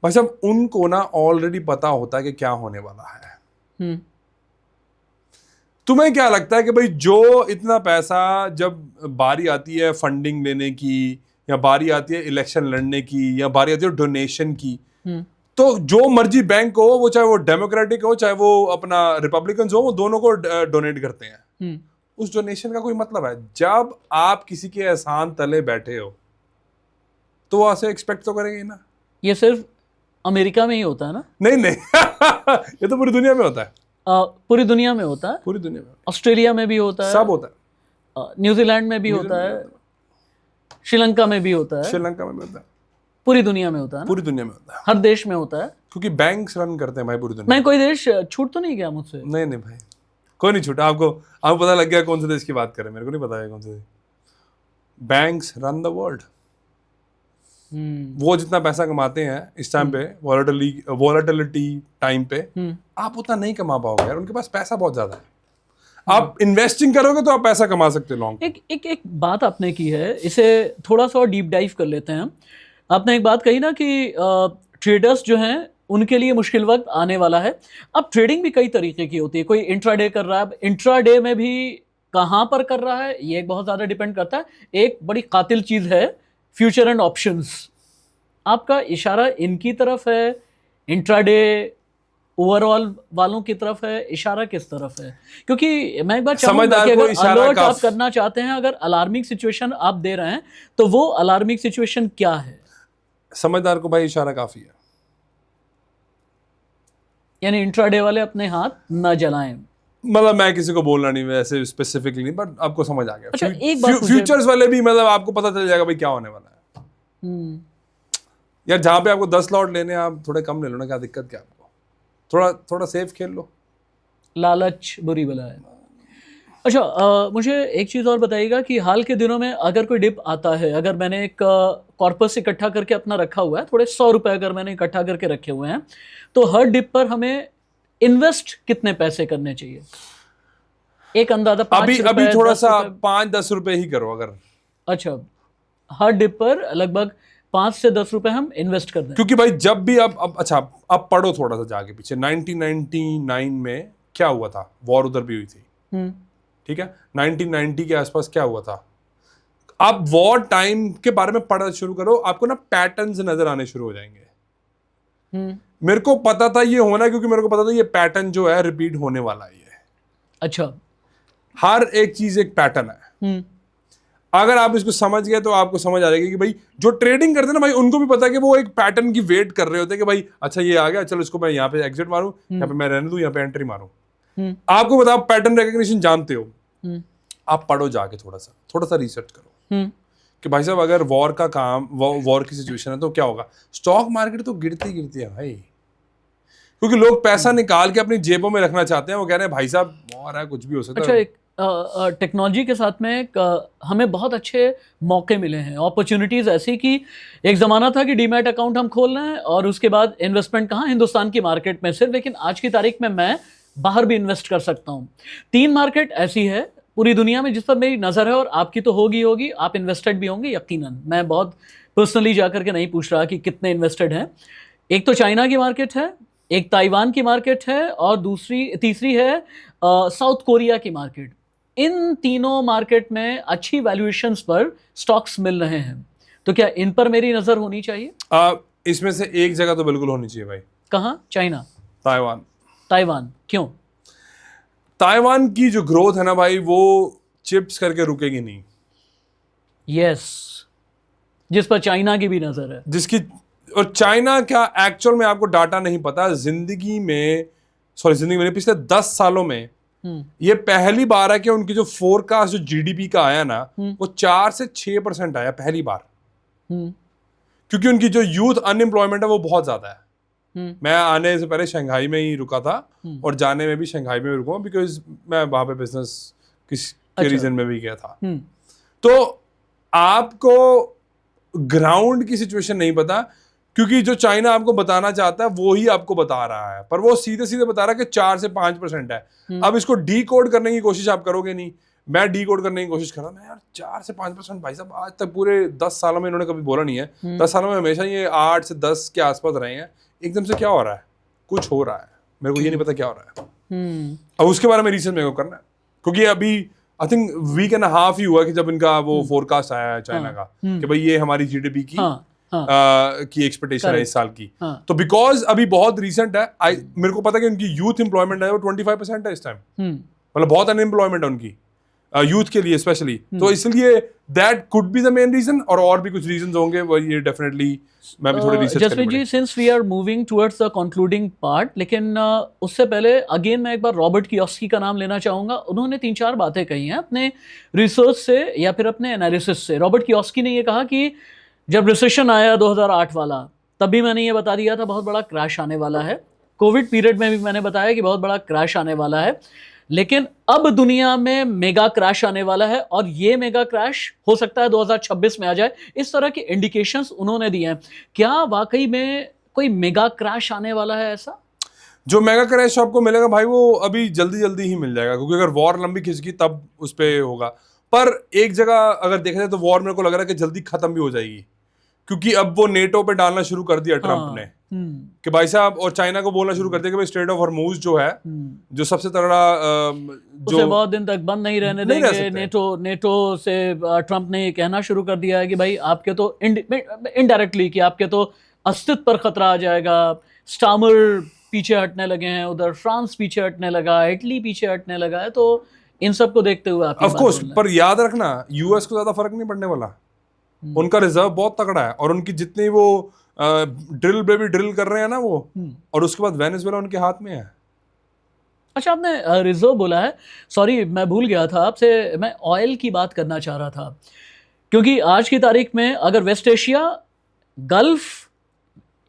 भाई साहब। उनको ना ऑलरेडी पता होता है कि क्या होने वाला है। तुम्हें क्या लगता है कि भाई जो इतना पैसा जब बारी आती है फंडिंग लेने की, या बारी आती है इलेक्शन लड़ने की, या बारी आती है डोनेशन की, तो जो मर्जी बैंक हो, वो चाहे वो डेमोक्रेटिक हो चाहे वो अपना रिपब्लिकन हो, वो दोनों को डोनेट करते हैं। उस डोनेशन का कोई मतलब है? जब आप किसी के एहसान तले बैठे हो तो वो ऐसे एक्सपेक्ट तो करेंगे ना। ये सिर्फ अमेरिका में ही होता है ना? नहीं ये तो पूरी दुनिया में होता है। पूरी दुनिया में होता है, पूरी दुनिया में। ऑस्ट्रेलिया में भी होता है, सब होता है, न्यूजीलैंड में भी होता है, श्रीलंका में भी होता है, श्रीलंका में भी होता है, पूरी दुनिया में होता है, पूरी दुनिया में होता है, हर देश में होता है, क्योंकि बैंक्स रन करते हैं भाई पूरी दुनिया। मैं कोई देश छूट तो नहीं गया मुझसे? नहीं भाई, कोई नहीं छूटा आपको पता लग गया कौन से देश की बात करें, मेरे को नहीं पता है कौन से। Banks run the world. वो जितना पैसा कमाते हैं इस टाइम पे वॉलेटिलिटी टाइम पे, आप उतना नहीं कमा पाओगे यार, उनके पास पैसा बहुत ज्यादा है। आप इन्वेस्टिंग करोगे तो आप पैसा कमा सकते हो लॉन्ग। एक बात आपने की है, इसे थोड़ा सा और डीप डाइव कर लेते हैं। आपने एक बात कही ना कि ट्रेडर्स जो हैं उनके लिए मुश्किल वक्त आने वाला है। अब ट्रेडिंग भी कई तरीके की होती है, कोई इंट्राडे कर रहा है, इंट्राडे में भी कहाँ पर कर रहा है ये बहुत ज़्यादा डिपेंड करता है। एक बड़ी कातिल चीज़ है फ्यूचर एंड ऑप्शंस। आपका इशारा इनकी तरफ है, इंट्राडे ओवरऑल वालों की तरफ है, इशारा किस तरफ है? क्योंकि मैं एक बार चाहूंगा कि अगर अलर्ट आप करना चाहते हैं, अगर अलार्मिंग सिचुएशन आप दे रहे हैं तो वो अलार्मिंग सिचुएशन क्या है? समझदार को भाई इशारा काफी है, यानी इंट्राडे वाले अपने हाथ न जलाएं। मतलब मैं किसी को बोलना नहीं वैसे स्पेसिफिकली नहीं, बट आपको समझ आ गया। अच्छा, एक बात फ्यूचर्स वाले भी मतलब आपको पता चल जाएगा भाई क्या होने वाला है। यार जहां पे आपको 10 लॉट लेने आप थोड़े कम ले लो ना, क्या दिक्कत क्या आपको, थोड़ा सेफ खेल लो। लालच बुरी बला है। अच्छा, मुझे एक चीज़ और बताइएगा कि हाल के दिनों में अगर कोई डिप आता है, अगर मैंने एक कॉर्पस इकट्ठा करके अपना रखा हुआ है, थोड़े 100 रुपए अगर मैंने इकट्ठा करके रखे हुए हैं, तो हर डिप पर हमें इन्वेस्ट कितने पैसे करने चाहिए? एक अंदाजा अभी थोड़ा सा 5-10 रुपए ही करो अगर। अच्छा, हर डिप पर लगभग 5 से 10 रुपए हम इन्वेस्ट कर दें, क्योंकि भाई जब भी अब पढ़ो थोड़ा सा जाके पीछे, 1999 में क्या हुआ था, वॉर उधर भी हुई थी, ठीक है। 1990 के आसपास क्या हुआ था, आप वॉर टाइम के बारे में पढ़ना शुरू करो, आपको ना पैटर्न्स नजर आने शुरू हो जाएंगे। मेरे को पता था ये होना, क्योंकि मेरे को पता था ये पैटर्न जो है रिपीट होने वाला है। अच्छा, हर एक चीज एक पैटर्न है। अगर आप इसको समझ गए तो आपको समझ आ जाएगी कि भाई जो ट्रेडिंग करते हैं ना भाई, उनको भी पता है कि वो एक पैटर्न की वेट कर रहे होते हैं कि भाई अच्छा ये आ गया, चलो इसको मैं यहाँ पे एग्जिट मारूं, यहाँ पे मैं रहने दूं, यहाँ पे एंट्री मारूं। आपको बताओ पैटर्न रिकग्निशन जानते हो, आप पढ़ो जाके थोड़ा सा रिसर्च करो कि भाई साहब अगर वॉर की सिचुएशन है तो क्या होगा। स्टॉक मार्केट तो गिरती है भाई, क्योंकि लोग पैसा निकाल के अपनी जेबों में रखना चाहते हैं। वो कह रहे हैं भाई साहब वॉर है, कुछ भी हो सकता है। अच्छा, एक टेक्नोलॉजी के साथ में हमें बहुत अच्छे मौके मिले हैं, अपॉर्चुनिटीज़ ऐसी कि एक ज़माना था कि डीमैट अकाउंट हम खोल रहे हैं और उसके बाद इन्वेस्टमेंट कहाँ, हिंदुस्तान की मार्केट में सिर्फ, लेकिन आज की तारीख में मैं बाहर भी इन्वेस्ट कर सकता हूँ। 3 मार्केट ऐसी है पूरी दुनिया में जिस पर मेरी नज़र है, और आपकी तो होगी, आप इन्वेस्टेड भी होंगे यकीनन। मैं बहुत पर्सनली जा करके नहीं पूछ रहा कि कितने इन्वेस्टेड हैं। एक तो चाइना की मार्केट है, एक ताइवान की मार्केट है, और तीसरी है साउथ कोरिया की मार्केट। इन तीनों मार्केट में अच्छी वैल्यूएशंस पर स्टॉक्स मिल रहे हैं, तो क्या इन पर मेरी नज़र होनी चाहिए? इसमें से एक जगह तो बिल्कुल होनी चाहिए भाई। कहाँ? चाइना? ताइवान। क्यों? ताइवान की जो ग्रोथ है ना भाई, वो चिप्स करके रुकेगी नहीं। यस, जिस पर चाइना की भी नजर है। और चाइना क्या एक्चुअल में आपको डाटा नहीं पता, जिंदगी में पिछले 10 सालों में ये पहली बार है कि उनकी जो फोरकास्ट जो जीडीपी का आया ना, वो 4 से 6% आया पहली बार। क्योंकि उनकी जो यूथ अनएम्प्लॉयमेंट है वो बहुत ज्यादा है। मैं आने से पहले शंघाई में ही रुका था, और जाने में भी शंघाई में रुका, बिकॉज मैं वहां पे बिजनेस के रीजन में भी गया था। तो आपको ग्राउंड की सिचुएशन नहीं पता, क्योंकि जो चाइना आपको बताना चाहता है वो ही आपको बता रहा है, पर वो सीधे बता रहा है कि 4 से 5% है। अब इसको डी कोड करने की कोशिश आप करोगे नहीं, मैं डी कोड करने की कोशिश कर रहा हूँ। मैं यार 4 से 5% भाई साहब आज तक पूरे 10 सालों में इन्होंने कभी बोला नहीं है। 10 सालों में हमेशा ये 8 से 10 के आसपास रहे हैं। एकदम से क्या हो रहा है, कुछ हो रहा है, मेरे को ये नहीं पता क्या हो रहा है। अब उसके बारे में रिसर्च मेरे को करना है, क्योंकि अभी I think weekend half ही हुआ कि जब इनका वो फोरकास्ट आया है चाइना का कि भाई ये हमारी जीडीपी की एक्सपेक्टेशन है इस साल की। तो बिकॉज अभी बहुत रिसेंट है, मेरे को पता है कि उनकी यूथ एम्प्लॉयमेंट है वो 25% है इस टाइम। मतलब बहुत अनएम्प्लॉयमेंट है उनकी यूथ के लिए स्पेशली। तो इसलिए that could be the main reason, और भी कुछ रीजंस होंगे वो ये डेफिनेटली मैं भी थोड़े रिसर्च करूंगा। Jaspreet ji, since we are moving towards the concluding part, लेकिन उससे पहले अगेन मैं एक बार रॉबर्ट कियोस्की का नाम लेना चाहूंगा। उन्होंने 3-4 बातें कही हैं अपने रिसर्च से या फिर अपने एनालिसिस से। रॉबर्ट कियोस्की ने ये कहा कि जब रिसेशन आया 2008 वाला, तभी मैंने ये बता दिया था बहुत बड़ा क्रैश आने वाला है। कोविड पीरियड में भी मैंने बताया कि बहुत बड़ा क्रैश आने वाला है। लेकिन अब दुनिया में मेगा क्रैश आने वाला है और ये मेगा क्रैश हो सकता है 2026 में आ जाए, इस तरह के इंडिकेशंस उन्होंने दिए हैं। क्या वाकई में कोई मेगा क्रैश आने वाला है ऐसा? जो मेगा क्रैश आपको मिलेगा भाई वो अभी जल्दी जल्दी ही मिल जाएगा, क्योंकि अगर वॉर लंबी खिंच गई तब उस पर होगा। पर एक जगह अगर देखा जाए तो वॉर मेरे को लग रहा है कि जल्दी खत्म भी हो जाएगी, क्योंकि अब वो नेटो पे डालना शुरू कर दिया ट्रम्प ने कि भाई साहब, और चाइना को बोलना शुरू कर दिया कि भाई स्ट्रेट ऑफ हॉर्मूज जो है, जो सबसे तगड़ा जो उसे बहुत दिन तक बंद नहीं रहने नहीं रह देंगे। सकते। नेटो से ट्रम्प ने ये कहना शुरू कर दिया है कि भाई आपके तो इनडायरेक्टली कि आपके तो अस्तित्व पर खतरा आ जाएगा। स्टामर पीछे हटने लगे हैं, उधर फ्रांस पीछे हटने लगा है, इटली पीछे हटने लगा है। तो इन सब को देखते हुए आप ऑफ कोर्स, पर याद रखना यूएस को ज्यादा फर्क नहीं पड़ने वाला। उनका रिजर्व बहुत तगड़ा है, और उनकी जितनी वो ड्रिल बेबी ड्रिल कर रहे हैं ना वो, और उसके बाद वेनेजुएला उनके हाथ में है। अच्छा, आपने रिजर्व बोला है, सॉरी मैं भूल गया था आपसे, मैं ऑयल की बात करना चाह रहा था। क्योंकि आज की तारीख में अगर वेस्ट एशिया, गल्फ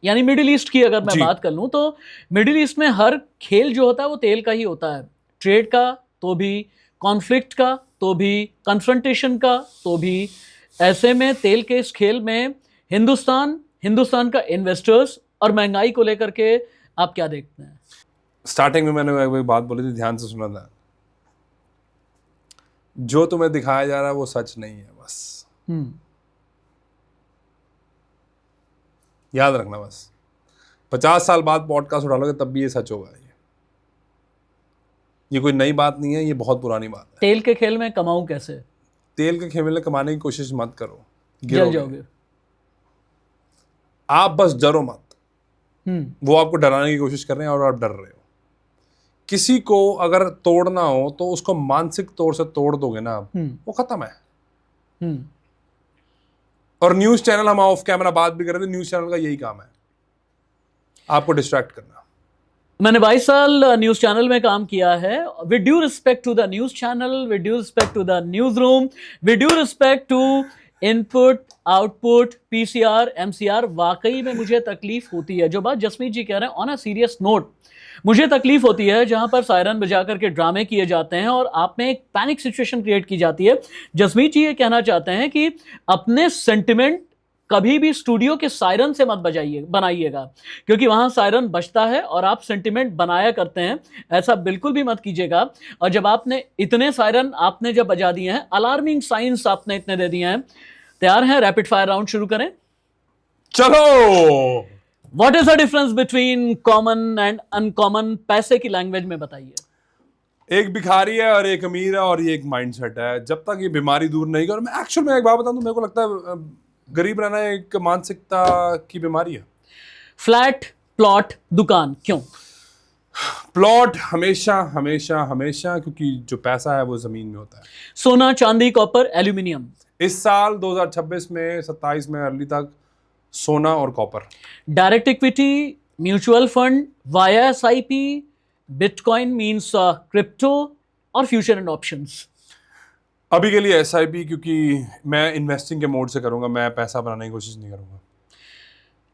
यानी मिडिल ईस्ट की अगर मैं बात कर लूं, तो मिडिल ईस्ट में हर खेल जो होता है वो तेल का ही होता है। ट्रेड का तो भी, कॉन्फ्लिक्ट का तो भी, कन्फ्रंटेशन का तो भी। ऐसे में तेल के इस खेल में हिंदुस्तान का इन्वेस्टर्स और महंगाई को लेकर के आप क्या देखते हैं? स्टार्टिंग में मैंने एक बात बोली थी, ध्यान से सुना था। जो तुम्हें दिखाया जा रहा है वो सच नहीं है, बस याद रखना। बस 50 साल बाद पॉडकास्ट उठा लोगे तब भी ये सच होगा। ये कोई नई बात नहीं है, ये बहुत पुरानी बात है। तेल के खेल में कमाऊं कैसे? तेल के खेल में कमाने की कोशिश मत करो, जल जाओगे। आप बस डरो मत। वो आपको डराने की कोशिश कर रहे हैं और आप डर रहे हो। किसी को अगर तोड़ना हो तो उसको मानसिक तौर से तोड़ दोगे ना, वो खत्म है। और न्यूज चैनल, हम ऑफ कैमरा बात भी कर रहे थे, न्यूज चैनल का यही काम है, आपको डिस्ट्रैक्ट करना। मैंने 22 साल न्यूज चैनल में काम किया है। With due respect to the news channel, with due respect to the newsroom, with due respect to input output, PCR, MCR, वाकई में मुझे तकलीफ होती है। जो बात जसमीत जी कह रहे हैं, ऑन अ सीरियस नोट, मुझे तकलीफ होती है जहां पर सायरन बजा करके ड्रामे किए जाते हैं और आप में एक पैनिक सिचुएशन क्रिएट की जाती है। जसमीत जी ये कहना चाहते हैं कि अपने सेंटिमेंट कभी भी स्टूडियो के सायरन से मत बनाइएगा, क्योंकि वहां सायरन बजता है और आप सेंटिमेंट बनाया करते हैं। ऐसा बिल्कुल भी मत कीजिएगा। और जब आपने इतने सायरन आपने जब बजा दिए हैं, अलार्मिंग साइंस आपने इतने दे दिए हैं, तैयार हैं रैपिड फायर राउंड शुरू करें? चलो। What is the difference between common and uncommon? पैसे की लैंग्वेज में बताइए। एक भिखारी है और एक अमीर है, और ये एक माइंडसेट है। जब तक ये बीमारी दूर नहीं कर, मैं एक्चुअल में एक बात बताऊं तो मेरे को लगता है गरीब रहना एक मानसिकता की बीमारी है। फ्लैट, प्लॉट, दुकान, क्यों? प्लॉट हमेशा हमेशा हमेशा, क्योंकि जो पैसा है वो जमीन में होता है। सोना, चांदी, कॉपर, एल्यूमिनियम? इस साल 2026 में 27 में अर्ली तक सोना और copper. Direct equity, mutual fund, via SIP, bitcoin means crypto, और फ्यूचर एंड ऑप्शंस? अभी के लिए एसआईपी, क्योंकि मैं इन्वेस्टिंग के मोड से करूंगा, मैं पैसा बनाने की कोशिश नहीं करूंगा।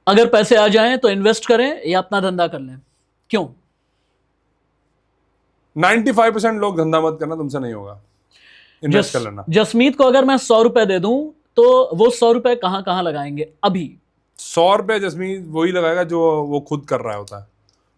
अगर पैसे आ जाएं तो इन्वेस्ट करें या अपना धंधा कर लें, क्यों? 95% लोग धंधा मत करना, तुमसे नहीं होगा, इन्वेस्ट कर लेना। जसमीत को अगर मैं 100 रुपए दे दूं तो वो 100 रुपए कहां कहां लगाएंगे अभी? 100 रुपए जसमीत वही लगाएगा जो वो खुद कर रहा होता है।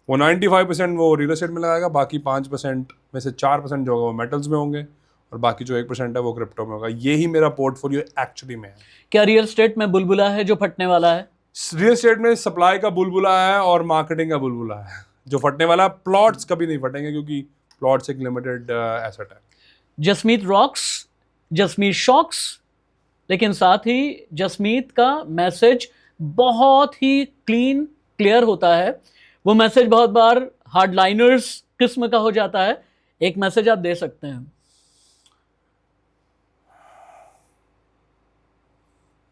वो 95% वो रियल एस्टेट में लगाएगा, बाकी 5% में से 4% जो होगा वो मेटल्स में होंगे, और बाकी जो 1% है वो क्रिप्टो में होगा। यही मेरा पोर्टफोलियो एक्चुअली में है। क्या रियल एस्टेट में बुलबुला है जो फटने वाला है? रियल एस्टेट में सप्लाई का बुलबुला है और मार्केटिंग का बुलबुला है जो फटने वाला है। प्लॉट्स कभी नहीं फटेंगे, क्योंकि प्लॉट्स एक लिमिटेड एसेट है। जसमीत रॉक्स, जसमीत शॉक्स, लेकिन साथ ही जसमीत का मैसेज बहुत ही क्लियर होता है। वो मैसेज बहुत बार हार्डलाइनर्स किस्म का हो जाता है। एक मैसेज आप दे सकते हैं?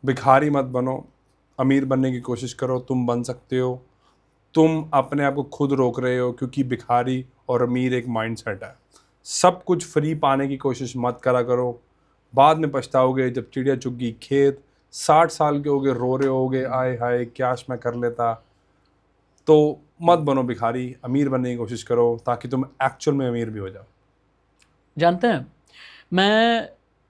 भिखारी मत बनो, अमीर बनने की कोशिश करो, तुम बन सकते हो। तुम अपने आप को खुद रोक रहे हो, क्योंकि भिखारी और अमीर एक माइंडसेट है। सब कुछ फ्री पाने की कोशिश मत करा करो, बाद में पछताओगे जब चिड़िया चुग गई खेत। 60 साल के होगे, रो रहे होगे, आए हाय काश मैं कर लेता। तो मत बनो भिखारी, अमीर बनने की कोशिश करो, ताकि तुम एक्चुअल में अमीर भी हो जाओ। जानते हैं, मैं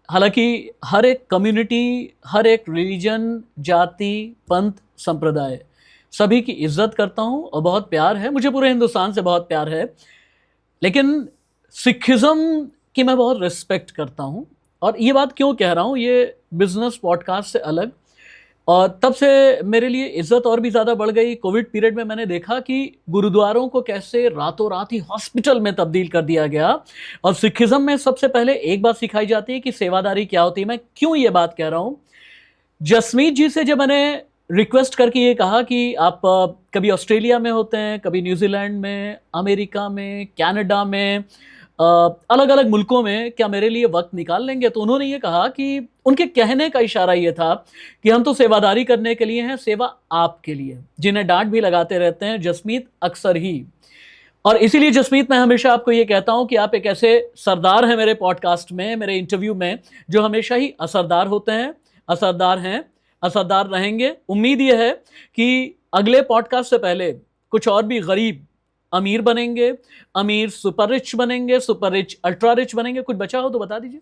हालांकि हर एक कम्युनिटी, हर एक रिलीजन, जाति, पंथ, संप्रदाय, सभी की इज्जत करता हूं और बहुत प्यार है मुझे, पूरे हिंदुस्तान से बहुत प्यार है। लेकिन सिखिज्म की मैं बहुत रिस्पेक्ट करता हूं। और ये बात क्यों कह रहा हूं, ये बिजनेस पॉडकास्ट से अलग, और तब से मेरे लिए इज्जत और भी ज़्यादा बढ़ गई। कोविड पीरियड में मैंने देखा कि गुरुद्वारों को कैसे रातों रात ही हॉस्पिटल में तब्दील कर दिया गया। और सिखिज्म में सबसे पहले एक बात सिखाई जाती है कि सेवादारी क्या होती है। मैं क्यों ये बात कह रहा हूँ, जसमीत जी से जब मैंने रिक्वेस्ट करके ये कहा कि आप कभी ऑस्ट्रेलिया में होते हैं, कभी न्यूजीलैंड में, अमेरिका में, कनाडा में, अलग अलग मुल्कों में, क्या मेरे लिए वक्त निकाल लेंगे, तो उन्होंने ये कहा कि उनके कहने का इशारा ये था कि हम तो सेवादारी करने के लिए हैं, सेवा आपके लिए, जिन्हें डांट भी लगाते रहते हैं जसमीत अक्सर ही। और इसीलिए जसमीत, मैं हमेशा आपको ये कहता हूं कि आप एक ऐसे सरदार हैं मेरे पॉडकास्ट में, मेरे इंटरव्यू में, जो हमेशा ही असरदार होते हैं, असरदार हैं, असरदार रहेंगे। उम्मीद ये है कि अगले पॉडकास्ट से पहले कुछ और भी गरीब अमीर बनेंगे, अमीर सुपर रिच बनेंगे, सुपर रिच अल्ट्रा रिच बनेंगे। कुछ बचा हो तो बता दीजिए।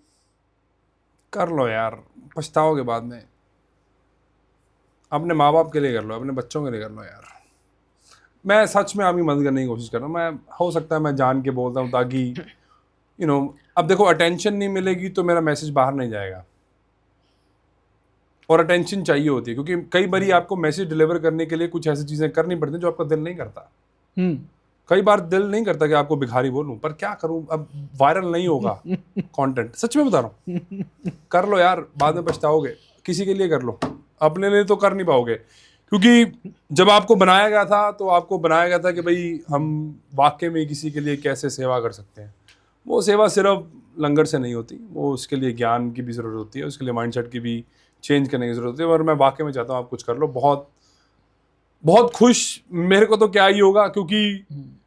कर लो यार, पछताओगे बाद में। अपने माँ बाप के लिए कर लो, अपने बच्चों के लिए कर लो यार। मैं सच में आपकी मदद करने की कोशिश कर रहा हूँ। मैं, हो सकता है मैं जान के बोलता हूँ ताकि अब देखो, अटेंशन नहीं मिलेगी तो मेरा मैसेज बाहर नहीं जाएगा, और अटेंशन चाहिए होती है, क्योंकि कई बार आपको मैसेज डिलीवर करने के लिए कुछ ऐसी चीज़ें करनी पड़ती हैं जो आपका दिल नहीं करता। कई बार दिल नहीं करता कि आपको भिखारी बोलूं, पर क्या करूं, अब वायरल नहीं होगा कंटेंट। सच में बता रहा हूं, कर लो यार, बाद में पछताओगे। किसी के लिए कर लो, अपने लिए तो कर नहीं पाओगे, क्योंकि जब आपको बनाया गया था तो आपको बनाया गया था कि भाई हम वाकई में किसी के लिए कैसे सेवा कर सकते हैं। वो सेवा सिर्फ लंगर से नहीं होती, वो उसके लिए ज्ञान की भी ज़रूरत होती है, उसके लिए माइंडसेट की भी चेंज करने की ज़रूरत होती है। और मैं वाकई में चाहता हूँ आप कुछ कर लो। बहुत बहुत खुश, मेरे को तो क्या ही होगा, क्योंकि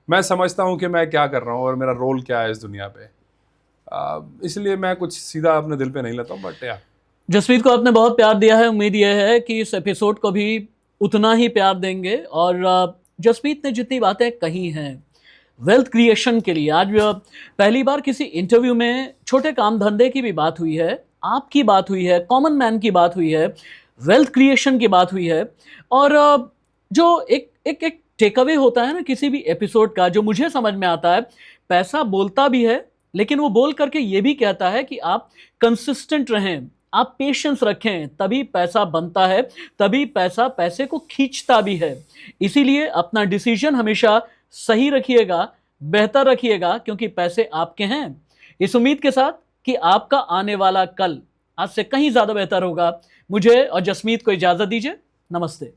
मैं समझता हूँ कि मैं क्या कर रहा हूँ और मेरा रोल क्या है इस दुनिया पे। इसलिए मैं कुछ सीधा अपने दिल पे नहीं लेता हूँ, बट यार जसमीत को आपने बहुत प्यार दिया है, उम्मीद यह है कि इस एपिसोड को भी उतना ही प्यार देंगे। और जसमीत ने जितनी बातें कही हैं वेल्थ क्रिएशन के लिए, आज पहली बार किसी इंटरव्यू में छोटे काम धंधे की भी बात हुई है, आपकी बात हुई है, कॉमन मैन की बात हुई है, वेल्थ क्रिएशन की बात हुई है। और जो एक एक एक टेक अवे होता है ना किसी भी एपिसोड का, जो मुझे समझ में आता है, पैसा बोलता भी है, लेकिन वो बोल करके ये भी कहता है कि आप कंसिस्टेंट रहें, आप पेशेंस रखें, तभी पैसा बनता है, तभी पैसा पैसे को खींचता भी है। इसीलिए अपना डिसीजन हमेशा सही रखिएगा, बेहतर रखिएगा, क्योंकि पैसे आपके हैं। इस उम्मीद के साथ कि आपका आने वाला कल आज से कहीं ज्यादा बेहतर होगा, मुझे और जसमीत को इजाजत दीजिए। नमस्ते।